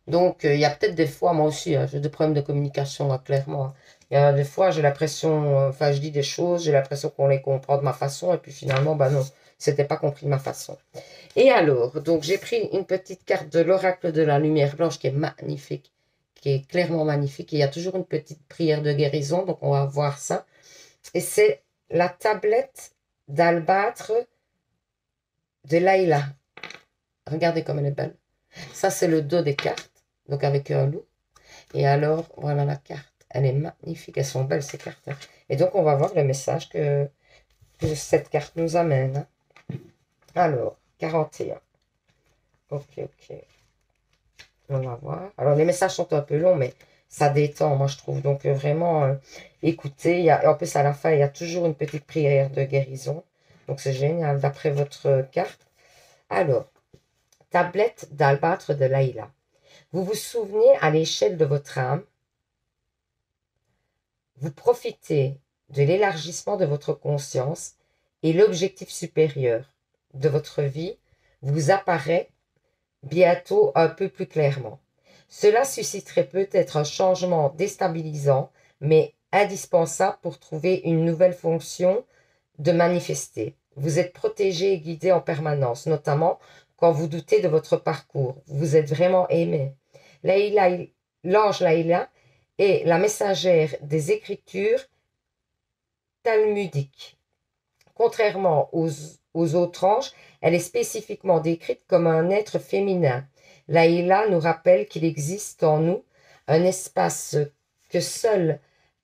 Donc, il y a peut-être des fois, moi aussi, hein, j'ai des problèmes de communication, clairement, hein. Il y a des fois, j'ai l'impression, enfin, je dis des choses, j'ai l'impression qu'on les comprend de ma façon, et puis finalement, bah non, c'était pas compris de ma façon. Et alors, donc, j'ai pris une petite carte de l'oracle de la lumière blanche qui est magnifique, qui est clairement magnifique. Et il y a toujours une petite prière de guérison, donc on va voir ça. Et c'est la tablette d'albâtre de Laïla. Regardez comme elle est belle. Ça, c'est le dos des cartes, donc avec un loup. Et alors, voilà la carte. Elle est magnifique, elles sont belles ces cartes, hein. Et donc, on va voir le message que cette carte nous amène, hein. Alors, 41. Ok, ok. On va voir. Alors, les messages sont un peu longs, mais ça détend, moi, je trouve. Donc, vraiment, écoutez. En plus, à la fin, il y a toujours une petite prière de guérison. Donc, c'est génial, d'après votre carte. Alors, tablette d'albâtre de Laïla. Vous vous souvenez à l'échelle de votre âme, vous profitez de l'élargissement de votre conscience et l'objectif supérieur de votre vie vous apparaît bientôt un peu plus clairement. Cela susciterait peut-être un changement déstabilisant, mais indispensable pour trouver une nouvelle fonction de manifester. Vous êtes protégé et guidé en permanence, notamment quand vous doutez de votre parcours. Vous êtes vraiment aimé. L'ange Laïla est la messagère des écritures talmudiques. Contrairement aux autres anges, elle est spécifiquement décrite comme un être féminin. Laïla nous rappelle qu'il existe en nous un espace que seul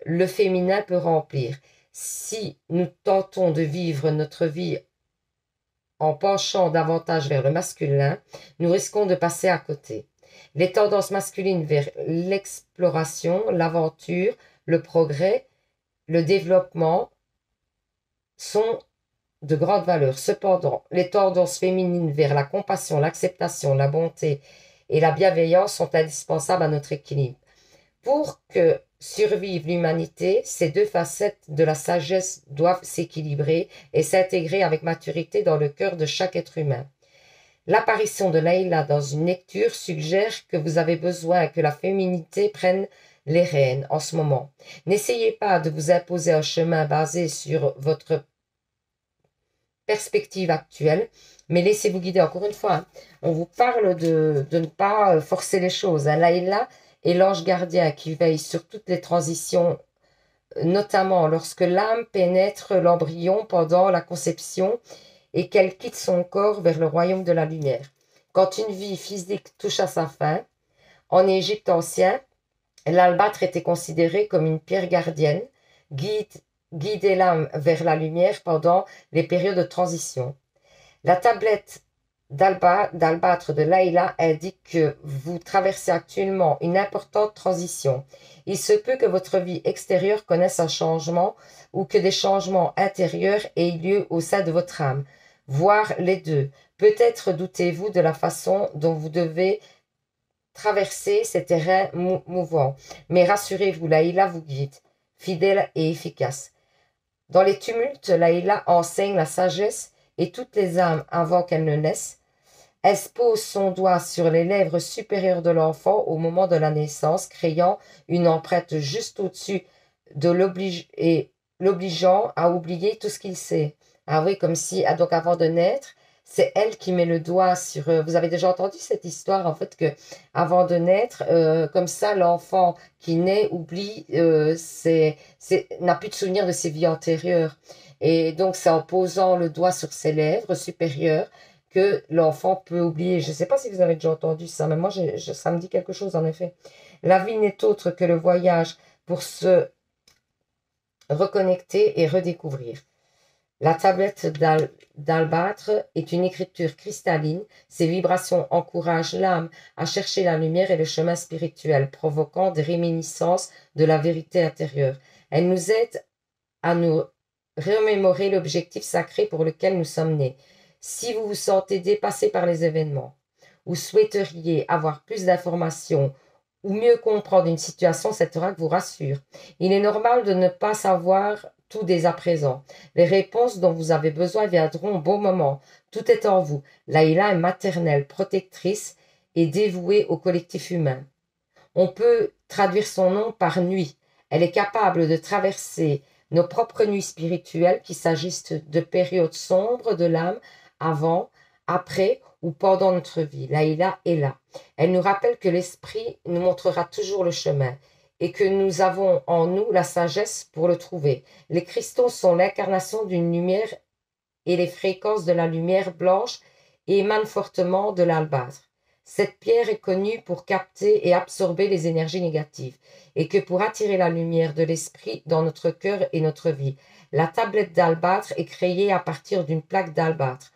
le féminin peut remplir. Si nous tentons de vivre notre vie en penchant davantage vers le masculin, nous risquons de passer à côté. Les tendances masculines vers l'exploration, l'aventure, le progrès, le développement sont de grande valeur. Cependant, les tendances féminines vers la compassion, l'acceptation, la bonté et la bienveillance sont indispensables à notre équilibre. Pour que survive l'humanité, ces 2 facettes de la sagesse doivent s'équilibrer et s'intégrer avec maturité dans le cœur de chaque être humain. L'apparition de Laïla dans une lecture suggère que vous avez besoin que la féminité prenne les rênes en ce moment. N'essayez pas de vous imposer un chemin basé sur votre perspective actuelle, mais laissez-vous guider. Encore une fois, hein, on vous parle de ne pas forcer les choses. Hein. Laïla est l'ange gardien qui veille sur toutes les transitions, notamment lorsque l'âme pénètre l'embryon pendant la conception et qu'elle quitte son corps vers le royaume de la lumière. Quand une vie physique touche à sa fin, en Égypte ancien, l'albâtre était considéré comme une pierre gardienne, guider l'âme vers la lumière pendant les périodes de transition. La tablette d'albâtre de Laïla indique que vous traversez actuellement une importante transition. Il se peut que votre vie extérieure connaisse un changement ou que des changements intérieurs aient lieu au sein de votre âme, voire les deux. Peut-être doutez-vous de la façon dont vous devez traverser ces terrains mouvants. Mais rassurez-vous, Laïla vous guide, fidèle et efficace. Dans les tumultes, Laïla enseigne la sagesse et toutes les âmes avant qu'elles ne naissent. Elle pose son doigt sur les lèvres supérieures de l'enfant au moment de la naissance, créant une empreinte juste au-dessus de l'obligeant à oublier tout ce qu'il sait. Ah oui, comme si, donc avant de naître, c'est elle qui met le doigt sur... vous avez déjà entendu cette histoire, en fait, que avant de naître, comme ça, l'enfant qui naît oublie, n'a plus de souvenir de ses vies antérieures. Et donc, c'est en posant le doigt sur ses lèvres supérieures que l'enfant peut oublier. Je ne sais pas si vous avez déjà entendu ça, mais moi, ça me dit quelque chose, en effet. La vie n'est autre que le voyage pour se reconnecter et redécouvrir. La tablette d'albâtre est une écriture cristalline. Ses vibrations encouragent l'âme à chercher la lumière et le chemin spirituel, provoquant des réminiscences de la vérité intérieure. Elle nous aide à nous remémorer l'objectif sacré pour lequel nous sommes nés. Si vous vous sentez dépassé par les événements ou souhaiteriez avoir plus d'informations ou mieux comprendre une situation, cet oracle vous rassure. Il est normal de ne pas savoir tout dès à présent. Les réponses dont vous avez besoin viendront au bon moment. Tout est en vous. Laïla est maternelle, protectrice et dévouée au collectif humain. On peut traduire son nom par nuit. Elle est capable de traverser nos propres nuits spirituelles, qu'il s'agisse de périodes sombres de l'âme, avant, après ou pendant notre vie. Laïla est là. Elle nous rappelle que l'esprit nous montrera toujours le chemin et que nous avons en nous la sagesse pour le trouver. Les cristaux sont l'incarnation d'une lumière et les fréquences de la lumière blanche émanent fortement de l'albâtre. Cette pierre est connue pour capter et absorber les énergies négatives et que pour attirer la lumière de l'esprit dans notre cœur et notre vie. La tablette d'albâtre est créée à partir d'une plaque d'albâtre,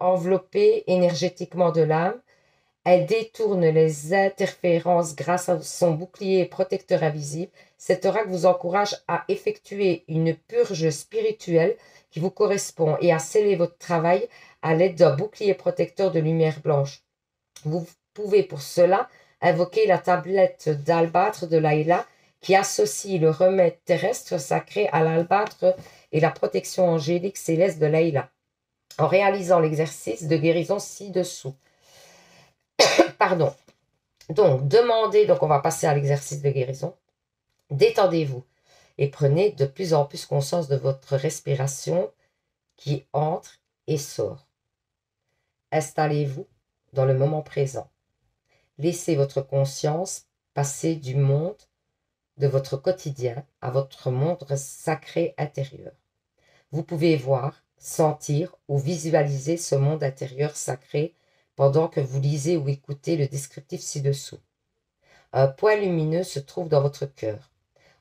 enveloppée énergétiquement de l'âme. Elle détourne les interférences grâce à son bouclier protecteur invisible. Cet oracle vous encourage à effectuer une purge spirituelle qui vous correspond et à sceller votre travail à l'aide d'un bouclier protecteur de lumière blanche. Vous pouvez pour cela invoquer la tablette d'albâtre de Laïla qui associe le remède terrestre sacré à l'albâtre et la protection angélique céleste de Laïla en réalisant l'exercice de guérison ci-dessous. Pardon. Donc, on va passer à l'exercice de guérison. Détendez-vous et prenez de plus en plus conscience de votre respiration qui entre et sort. Installez-vous dans le moment présent. Laissez votre conscience passer du monde de votre quotidien à votre monde sacré intérieur. Vous pouvez voir, sentir ou visualiser ce monde intérieur sacré pendant que vous lisez ou écoutez le descriptif ci-dessous. Un point lumineux se trouve dans votre cœur.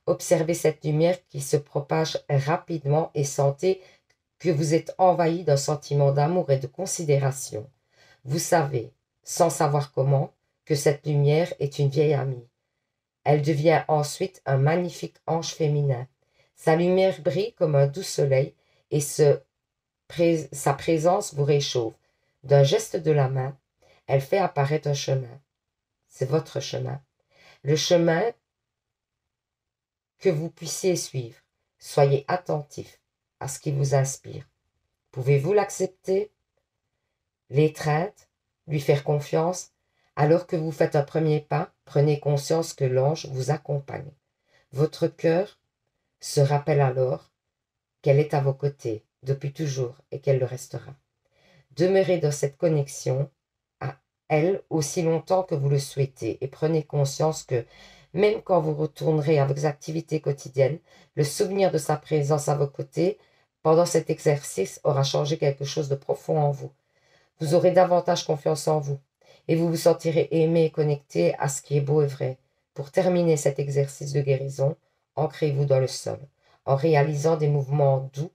Observez cette lumière qui se propage rapidement et sentez que vous êtes envahi d'un sentiment d'amour et de considération. Vous savez, sans savoir comment, que cette lumière est une vieille amie. Elle devient ensuite un magnifique ange féminin. Sa lumière brille comme un doux soleil et sa présence vous réchauffe. D'un geste de la main, elle fait apparaître un chemin. C'est votre chemin. Le chemin que vous puissiez suivre. Soyez attentif à ce qui vous inspire. Pouvez-vous l'accepter? L'étreinte, lui faire confiance. Alors que vous faites un premier pas, prenez conscience que l'ange vous accompagne. Votre cœur se rappelle alors qu'elle est à vos côtés depuis toujours et qu'elle le restera. Demeurez dans cette connexion à elle aussi longtemps que vous le souhaitez et prenez conscience que même quand vous retournerez à vos activités quotidiennes, le souvenir de sa présence à vos côtés pendant cet exercice aura changé quelque chose de profond en vous. Vous aurez davantage confiance en vous et vous vous sentirez aimé et connecté à ce qui est beau et vrai. Pour terminer cet exercice de guérison, ancrez-vous dans le sol en réalisant des mouvements doux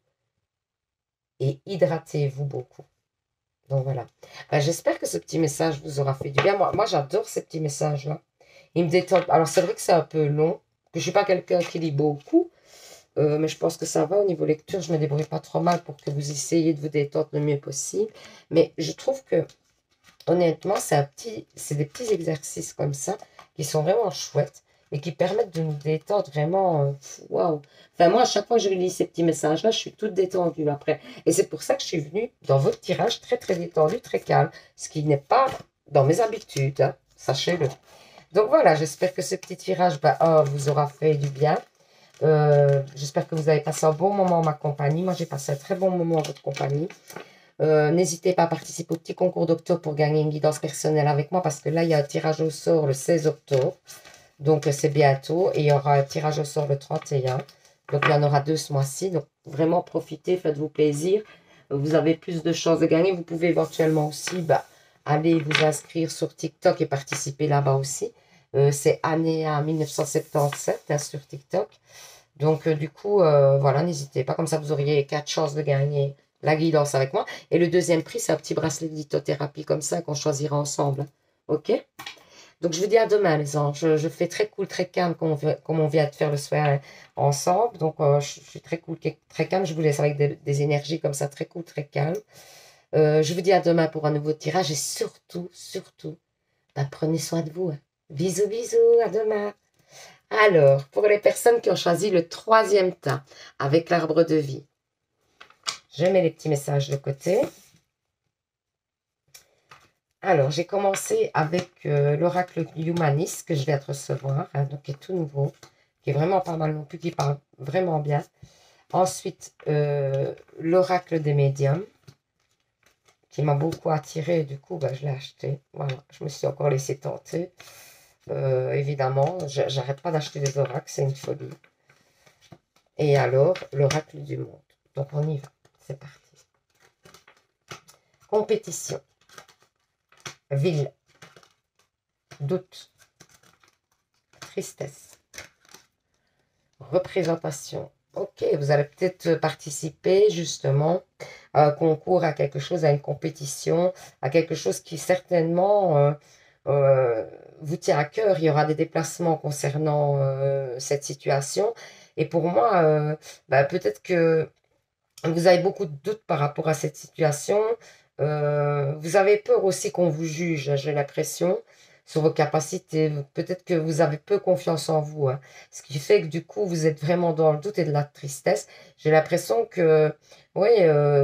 et hydratez-vous beaucoup. Donc voilà. J'espère que ce petit message vous aura fait du bien. Moi j'adore ces petits messages-là. Ils me détendent. Alors c'est vrai que c'est un peu long, que je ne suis pas quelqu'un qui lit beaucoup, mais je pense que ça va au niveau lecture. Je ne me débrouille pas trop mal pour que vous essayiez de vous détendre le mieux possible. Mais je trouve que, honnêtement, c'est des petits exercices comme ça qui sont vraiment chouettes et qui permettent de nous détendre vraiment. Waouh! Enfin, moi, à chaque fois que je lis ces petits messages-là, je suis toute détendue après. Et c'est pour ça que je suis venue dans votre tirage très, très détendue, très calme, ce qui n'est pas dans mes habitudes, hein, sachez-le. Donc voilà, j'espère que ce petit tirage vous aura fait du bien. J'espère que vous avez passé un bon moment en ma compagnie. Moi, j'ai passé un très bon moment en votre compagnie. N'hésitez pas à participer au petit concours d'octobre pour gagner une guidance personnelle avec moi parce que là, il y a un tirage au sort le 16 octobre. Donc, c'est bientôt. Et il y aura un tirage au sort le 31. Donc, il y en aura 2 ce mois-ci. Donc, vraiment, profitez, faites-vous plaisir. Vous avez plus de chances de gagner. Vous pouvez éventuellement aussi aller vous inscrire sur TikTok et participer là-bas aussi. C'est Anéa 1977 hein, sur TikTok. Donc, du coup, voilà, n'hésitez pas. Comme ça, vous auriez 4 chances de gagner la guidance avec moi. Et le deuxième prix, c'est un petit bracelet de lithothérapie comme ça qu'on choisira ensemble. Hein. OK? Donc, je vous dis à demain, les anges. Je fais très cool, très calme comme on vient de faire le soir ensemble. Donc, je suis très cool, très calme. Je vous laisse avec des énergies comme ça, très cool, très calme. Je vous dis à demain pour un nouveau tirage. Et surtout, surtout, prenez soin de vous. Hein. Bisous, bisous. À demain. Alors, pour les personnes qui ont choisi le 3e tas avec l'arbre de vie, je mets les petits messages de côté. Alors, j'ai commencé avec l'oracle Humanis que je viens de recevoir, hein, donc qui est tout nouveau, qui est vraiment pas mal non plus, qui parle vraiment bien. Ensuite, l'oracle des médiums, qui m'a beaucoup attiré, du coup, je l'ai acheté. Voilà, je me suis encore laissé tenter. Évidemment, j'arrête pas d'acheter des oracles, c'est une folie. Et alors, l'oracle du monde. Donc, on y va. C'est parti. Compétition. Ville. Doute. Tristesse. Représentation. Ok, vous allez peut-être participer justement à un concours, à quelque chose, à une compétition, à quelque chose qui certainement vous tient à cœur. Il y aura des déplacements concernant cette situation. Et pour moi, peut-être que vous avez beaucoup de doutes par rapport à cette situation. Vous avez peur aussi qu'on vous juge, j'ai l'impression, sur vos capacités. Peut-être que vous avez peu confiance en vous. Hein. Ce qui fait que du coup, vous êtes vraiment dans le doute et de la tristesse. J'ai l'impression que, oui,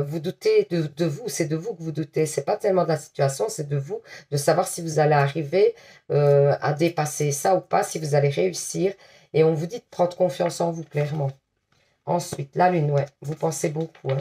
vous doutez de vous. C'est de vous que vous doutez. C'est pas tellement de la situation, c'est de vous, de savoir si vous allez arriver à dépasser ça ou pas, si vous allez réussir. Et on vous dit de prendre confiance en vous, clairement. Ensuite, la lune, ouais, vous pensez beaucoup. Hein.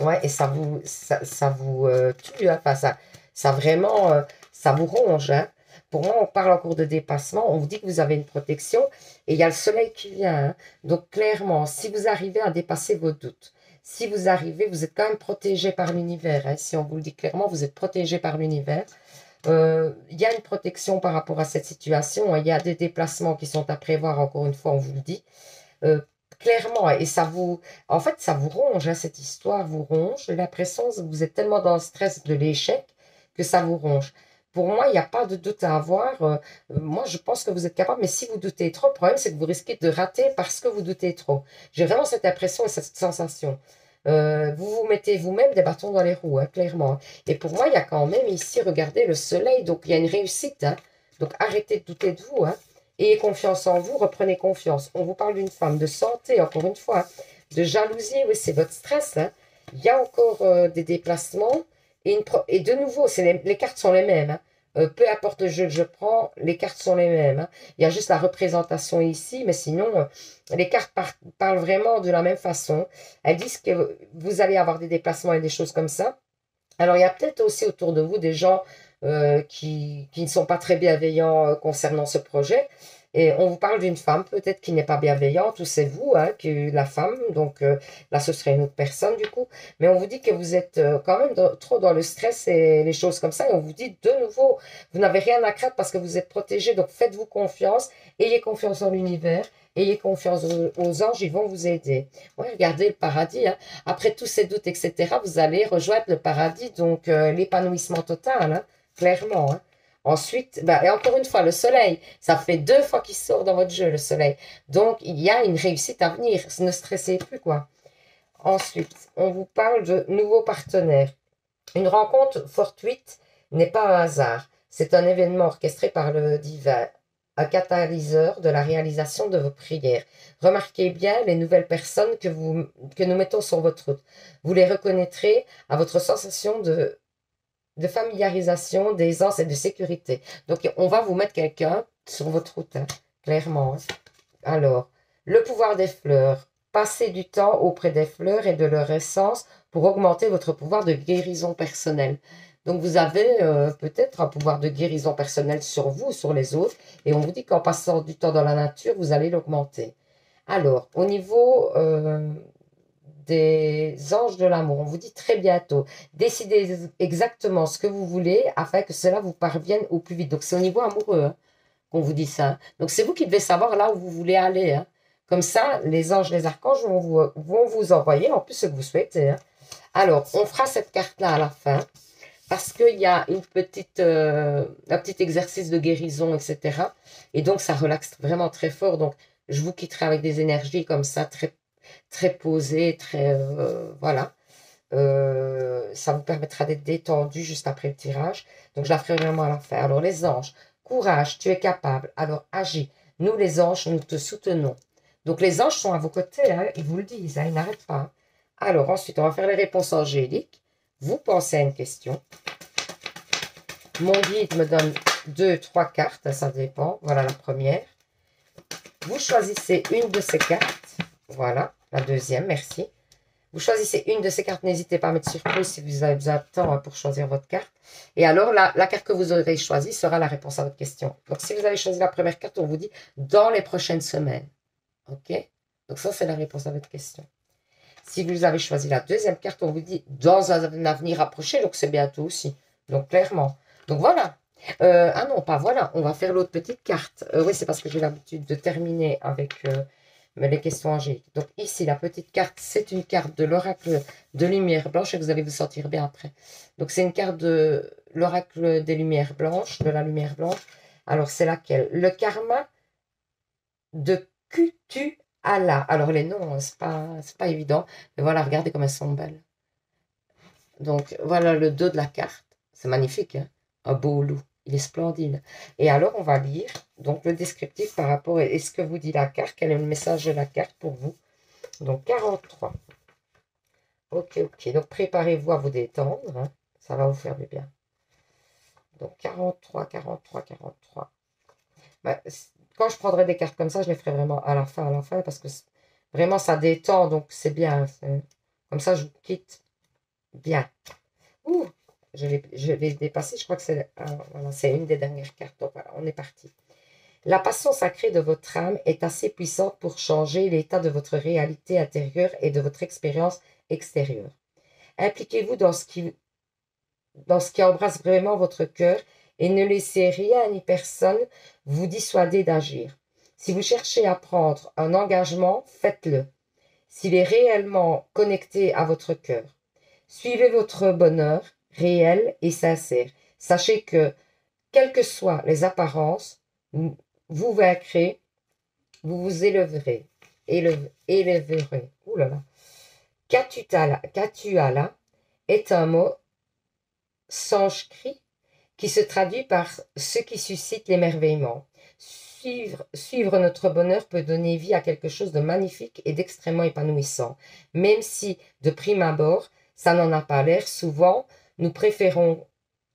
Ouais, et ça vous tue, hein. Enfin, ça vraiment, ça vous ronge. Hein. Pour moi, on parle encore de dépassement. On vous dit que vous avez une protection et il y a le soleil qui vient. Hein. Donc, clairement, si vous arrivez à dépasser vos doutes, si vous arrivez, vous êtes quand même protégé par l'univers. Hein. Si on vous le dit clairement, vous êtes protégé par l'univers. Il y a une protection par rapport à cette situation. Hein. Il y a des déplacements qui sont à prévoir, encore une fois, on vous le dit. Clairement, et en fait, ça vous ronge, hein, cette histoire vous ronge. J'ai l'impression que vous êtes tellement dans le stress de l'échec que ça vous ronge. Pour moi, il n'y a pas de doute à avoir. Moi, je pense que vous êtes capable, mais si vous doutez trop, le problème, c'est que vous risquez de rater parce que vous doutez trop. J'ai vraiment cette impression et cette sensation. Vous vous mettez vous-même des bâtons dans les roues, hein, clairement. Et pour moi, il y a quand même ici, regardez, le soleil, donc il y a une réussite. Hein. Donc arrêtez de douter de vous. Hein. Ayez confiance en vous, reprenez confiance. On vous parle d'une femme de santé, encore une fois, de jalousie, oui, c'est votre stress. Hein. Il y a encore des déplacements et de nouveau, les cartes sont les mêmes. Hein. peu importe le jeu que je prends, les cartes sont les mêmes, hein. Il y a juste la représentation ici, mais sinon, les cartes parlent vraiment de la même façon. Elles disent que vous allez avoir des déplacements et des choses comme ça. Alors, il y a peut-être aussi autour de vous des gens qui ne sont pas très bienveillants concernant ce projet. Et on vous parle d'une femme peut-être qui n'est pas bienveillante, ou c'est vous, hein, qui la femme, donc là ce serait une autre personne du coup. Mais on vous dit que vous êtes quand même trop dans le stress et les choses comme ça. Et on vous dit de nouveau, vous n'avez rien à craindre parce que vous êtes protégé. Donc faites-vous confiance, ayez confiance en l'univers, ayez confiance aux anges, ils vont vous aider. Ouais, regardez le paradis, hein. Après tous ces doutes, etc., vous allez rejoindre le paradis, donc l'épanouissement total, hein, clairement, hein. Ensuite, bah, et encore une fois, le soleil, ça fait 2 fois qu'il sort dans votre jeu, le soleil. Donc, il y a une réussite à venir. Ne stressez plus, quoi. Ensuite, on vous parle de nouveaux partenaires. Une rencontre fortuite n'est pas un hasard. C'est un événement orchestré par le divin, un catalyseur de la réalisation de vos prières. Remarquez bien les nouvelles personnes que nous mettons sur votre route. Vous les reconnaîtrez à votre sensation de familiarisation, d'aisance et de sécurité. Donc, on va vous mettre quelqu'un sur votre route, hein, clairement, hein. Alors, le pouvoir des fleurs. Passez du temps auprès des fleurs et de leur essence pour augmenter votre pouvoir de guérison personnelle. Donc, vous avez peut-être un pouvoir de guérison personnelle sur vous, sur les autres, et on vous dit qu'en passant du temps dans la nature, vous allez l'augmenter. Alors, au niveau des anges de l'amour, on vous dit très bientôt, décidez exactement ce que vous voulez afin que cela vous parvienne au plus vite. Donc, c'est au niveau amoureux, hein, qu'on vous dit ça. Donc, c'est vous qui devez savoir là où vous voulez aller, hein. Comme ça, les anges, les archanges vont vous envoyer en plus ce que vous souhaitez, hein. Alors, on fera cette carte-là à la fin parce qu'il y a un petit exercice de guérison, etc. Et donc, ça relaxe vraiment très fort. Donc, je vous quitterai avec des énergies comme ça, très, très posées, très... voilà. Ça vous permettra d'être détendu juste après le tirage. Donc, je la ferai vraiment à la fin. Alors, les anges, courage, tu es capable. Alors, agis. Nous, les anges, nous te soutenons. Donc, les anges sont à vos côtés, hein, ils vous le disent, hein, ils n'arrêtent pas, hein. Alors, ensuite, on va faire les réponses angéliques. Vous pensez à une question. Mon guide me donne 2, 3 cartes, ça dépend. Voilà la première. Vous choisissez une de ces cartes. Voilà, la deuxième, merci. Vous choisissez une de ces cartes, n'hésitez pas à mettre sur pause si vous avez besoin de temps pour choisir votre carte. Et alors, la carte que vous aurez choisie sera la réponse à votre question. Donc, si vous avez choisi la première carte, on vous dit dans les prochaines semaines. OK? Donc, ça, c'est la réponse à votre question. Si vous avez choisi la deuxième carte, on vous dit dans un avenir approché, donc c'est bientôt aussi. Donc, clairement. Donc, voilà. Ah non, pas voilà. On va faire l'autre petite carte. Oui, c'est parce que j'ai l'habitude de terminer avec les questions angéliques. Donc, ici, la petite carte, c'est une carte de l'oracle de lumière blanche et vous allez vous sentir bien après. Donc, c'est une carte de l'oracle des lumières blanches, de la lumière blanche. Alors, c'est laquelle? Le karma de Kutu-Ala. Alors, les noms, c'est pas évident. Mais voilà, regardez comme elles sont belles. Donc, voilà le dos de la carte. C'est magnifique, hein? Un beau loup. Il est splendide. Et alors, on va lire donc le descriptif par rapport à ce que vous dit la carte. Quel est le message de la carte pour vous? Donc, 43. Ok, ok. Donc, préparez-vous à vous détendre, hein. Ça va vous faire du bien. Donc, 43, 43, 43. Ben, quand je prendrai des cartes comme ça, je les ferai vraiment à la fin, parce que vraiment, ça détend, donc c'est bien. Comme ça, je vous quitte bien. Ouh, je l'ai dépassé, je crois que c'est voilà, c'est une des dernières cartes. Donc voilà, on est parti. La passion sacrée de votre âme est assez puissante pour changer l'état de votre réalité intérieure et de votre expérience extérieure. Impliquez-vous dans ce qui embrasse vraiment votre cœur et ne laissez rien ni personne vous dissuader d'agir. Si vous cherchez à prendre un engagement, faites-le. S'il est réellement connecté à votre cœur. Suivez votre bonheur réel et sincère. Sachez que, quelles que soient les apparences, vous vaincrez, vous vous élèverez. Élèverez. Ouh là là. Katuala est un mot sanskrit qui se traduit par ce qui suscite l'émerveillement. Suivre notre bonheur peut donner vie à quelque chose de magnifique et d'extrêmement épanouissant. Même si, de prime abord, ça n'en a pas l'air, souvent, nous préférons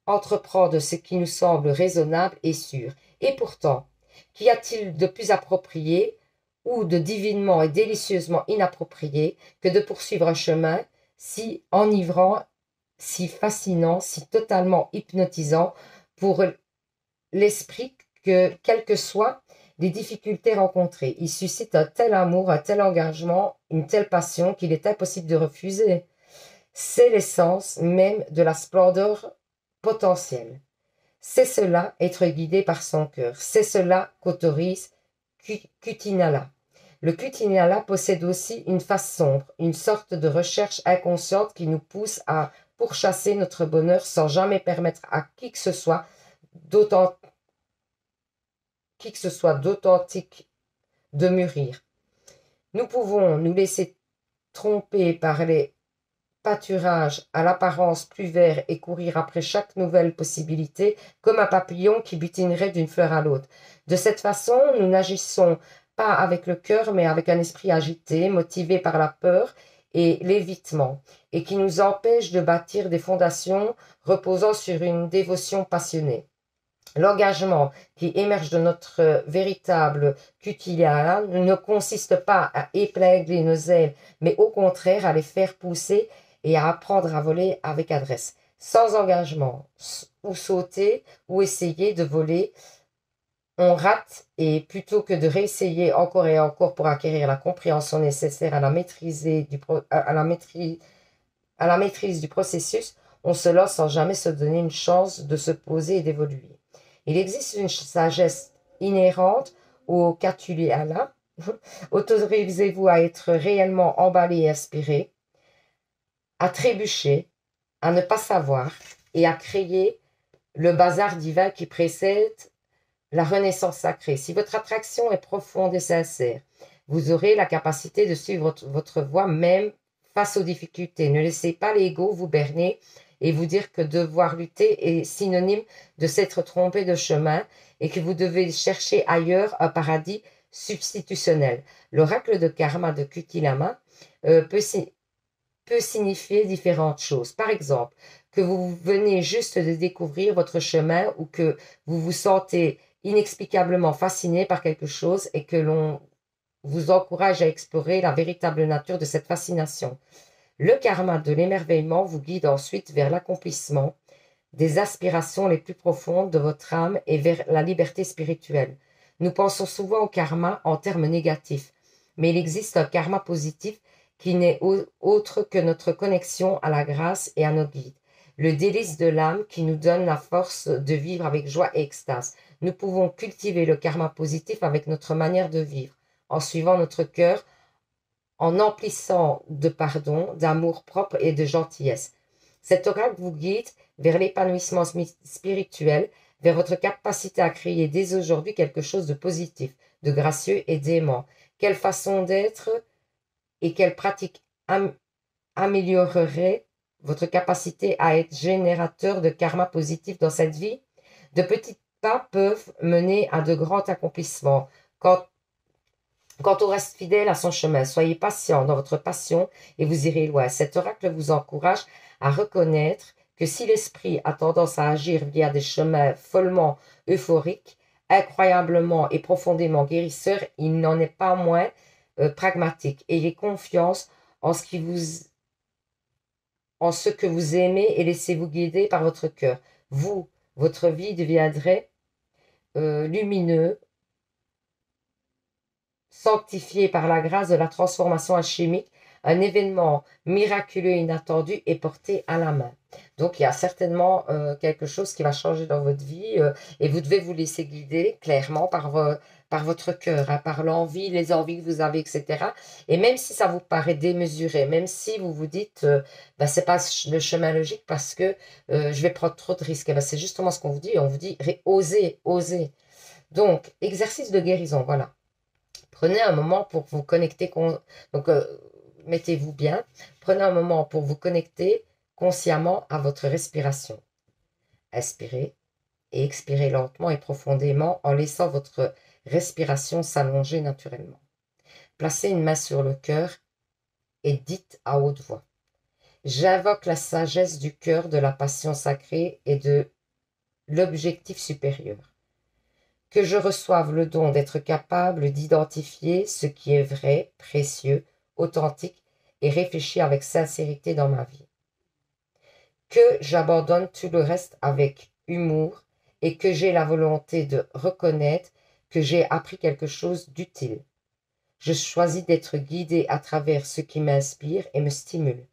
entreprendre ce qui nous semble raisonnable et sûr. Et pourtant, qu'y a-t-il de plus approprié ou de divinement et délicieusement inapproprié que de poursuivre un chemin si enivrant, si fascinant, si totalement hypnotisant pour l'esprit que, quelles que soient les difficultés rencontrées, il suscite un tel amour, un tel engagement, une telle passion qu'il est impossible de refuser. C'est l'essence même de la splendeur potentielle. C'est cela, être guidé par son cœur. C'est cela qu'autorise Kutinala. Le Kutinala possède aussi une face sombre, une sorte de recherche inconsciente qui nous pousse à pourchasser notre bonheur sans jamais permettre à qui que ce soit d'authentique de mûrir. Nous pouvons nous laisser tromper par les pâturages à l'apparence plus vert et courir après chaque nouvelle possibilité comme un papillon qui butinerait d'une fleur à l'autre. De cette façon, nous n'agissons pas avec le cœur mais avec un esprit agité, motivé par la peur et l'évitement, et qui nous empêche de bâtir des fondations reposant sur une dévotion passionnée. L'engagement qui émerge de notre véritable Kutilala ne consiste pas à éplaider nos ailes, mais au contraire à les faire pousser et à apprendre à voler avec adresse. Sans engagement, ou sauter, ou essayer de voler, on rate, et plutôt que de réessayer encore et encore pour acquérir la compréhension nécessaire à la maîtrise du processus, on se lance sans jamais se donner une chance de se poser et d'évoluer. Il existe une sagesse inhérente au Kutilala. Autorisez-vous à être réellement emballé et inspiré, à trébucher, à ne pas savoir et à créer le bazar divin qui précède la renaissance sacrée. Si votre attraction est profonde et sincère, vous aurez la capacité de suivre votre voie même face aux difficultés. Ne laissez pas l'ego vous berner et vous dire que devoir lutter est synonyme de s'être trompé de chemin et que vous devez chercher ailleurs un paradis substitutionnel. L'oracle de karma de Kutilama peut signifier différentes choses. Par exemple, que vous venez juste de découvrir votre chemin ou que vous vous sentez inexplicablement fasciné par quelque chose et que l'on vous encourage à explorer la véritable nature de cette fascination. Le karma de l'émerveillement vous guide ensuite vers l'accomplissement des aspirations les plus profondes de votre âme et vers la liberté spirituelle. Nous pensons souvent au karma en termes négatifs, mais il existe un karma positif qui n'est autre que notre connexion à la grâce et à nos guides. Le délice de l'âme qui nous donne la force de vivre avec joie et extase. Nous pouvons cultiver le karma positif avec notre manière de vivre, en suivant notre cœur, en emplissant de pardon, d'amour propre et de gentillesse. Cet oracle vous guide vers l'épanouissement spirituel, vers votre capacité à créer dès aujourd'hui quelque chose de positif, de gracieux et d'aimant. Quelle façon d'être et quelle pratique améliorerait votre capacité à être générateur de karma positif dans cette vie? De petits pas peuvent mener à de grands accomplissements. Quand on reste fidèle à son chemin, soyez patient dans votre passion et vous irez loin. Cet oracle vous encourage à reconnaître que si l'esprit a tendance à agir via des chemins follement euphoriques, incroyablement et profondément guérisseurs, il n'en est pas moins pragmatique. Ayez confiance en ce que vous aimez et laissez-vous guider par votre cœur. Votre vie deviendrait lumineux, sanctifié par la grâce de la transformation alchimique, un événement miraculeux et inattendu est porté à la main. Donc il y a certainement quelque chose qui va changer dans votre vie et vous devez vous laisser guider clairement par votre cœur, hein, par l'envie, les envies que vous avez, etc. Et même si ça vous paraît démesuré, même si vous vous dites ben, c'est pas le chemin logique parce que je vais prendre trop de risques, ben, c'est justement ce qu'on vous dit, on vous dit osez, osez. Donc exercice de guérison, voilà. Prenez un moment pour vous connecter, donc mettez-vous bien, prenez un moment pour vous connecter consciemment à votre respiration. Inspirez et expirez lentement et profondément en laissant votre respiration s'allonger naturellement. Placez une main sur le cœur et dites à haute voix: j'invoque la sagesse du cœur, de la passion sacrée et de l'objectif supérieur. Que je reçoive le don d'être capable d'identifier ce qui est vrai, précieux, authentique et réfléchi avec sincérité dans ma vie. Que j'abandonne tout le reste avec humour et que j'ai la volonté de reconnaître que j'ai appris quelque chose d'utile. Je choisis d'être guidé à travers ce qui m'inspire et me stimule.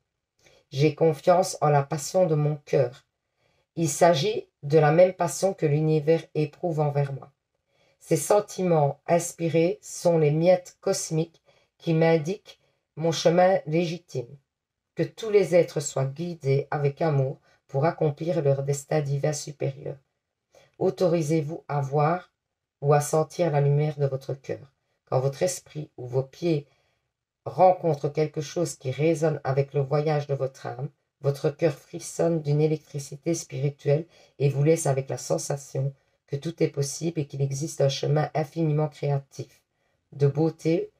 J'ai confiance en la passion de mon cœur. Il s'agit de la même passion que l'univers éprouve envers moi. Ces sentiments inspirés sont les miettes cosmiques qui m'indiquent mon chemin légitime. Que tous les êtres soient guidés avec amour pour accomplir leur destin divin supérieur. Autorisez-vous à voir ou à sentir la lumière de votre cœur. Quand votre esprit ou vos pieds rencontrent quelque chose qui résonne avec le voyage de votre âme, votre cœur frissonne d'une électricité spirituelle et vous laisse avec la sensation que tout est possible et qu'il existe un chemin infiniment créatif, de beauté,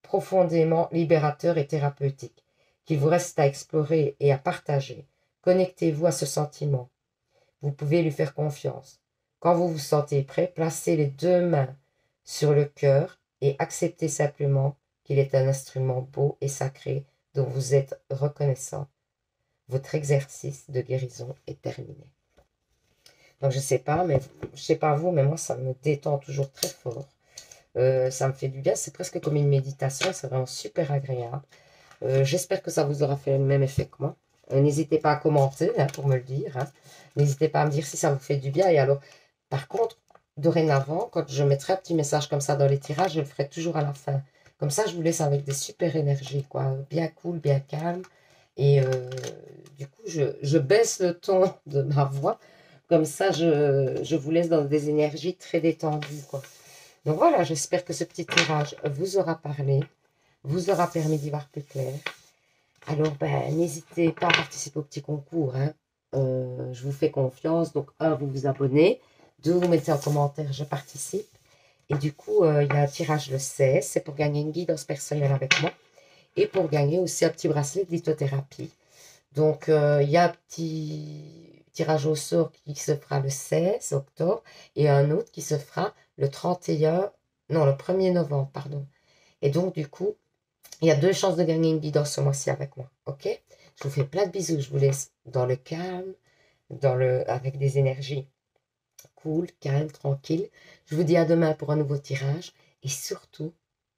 profondément libérateur et thérapeutique, qu'il vous reste à explorer et à partager. Connectez-vous à ce sentiment. Vous pouvez lui faire confiance. Quand vous vous sentez prêt, placez les deux mains sur le cœur et acceptez simplement qu'il est un instrument beau et sacré dont vous êtes reconnaissant. Votre exercice de guérison est terminé. Donc je sais pas vous, mais moi ça me détend toujours très fort. Ça me fait du bien, c'est presque comme une méditation, c'est vraiment super agréable. J'espère que ça vous aura fait le même effet que moi. N'hésitez pas à commenter pour me le dire. N'hésitez pas à me dire si ça vous fait du bien. Et alors, par contre, dorénavant, quand je mettrai un petit message comme ça dans les tirages, je le ferai toujours à la fin. Comme ça, je vous laisse avec des super énergies, quoi. Bien cool, bien calme. Et du coup, je baisse le ton de ma voix. Comme ça, je vous laisse dans des énergies très détendues, quoi. Donc voilà, j'espère que ce petit tirage vous aura parlé, vous aura permis d'y voir plus clair. Alors, n'hésitez pas à participer au petit concours. Je vous fais confiance. Donc, vous vous abonnez. 2, vous mettez en commentaire, je participe. Et du coup, il y a un tirage le 16. C'est pour gagner une guidance personnelle avec moi. Et pour gagner aussi un petit bracelet de lithothérapie. Donc, il y a un petit tirage au sort qui se fera le 16 octobre. Et un autre qui se fera le 31... Non, le 1er novembre, pardon. Et donc, du coup, il y a 2 chances de gagner une guidance ce mois-ci avec moi, ok? Je vous fais plein de bisous, je vous laisse dans le calme, avec des énergies cool, calme, tranquille. Je vous dis à demain pour un nouveau tirage. Et surtout,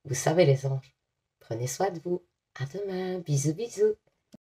vous savez les anges, prenez soin de vous. À demain, bisous, bisous.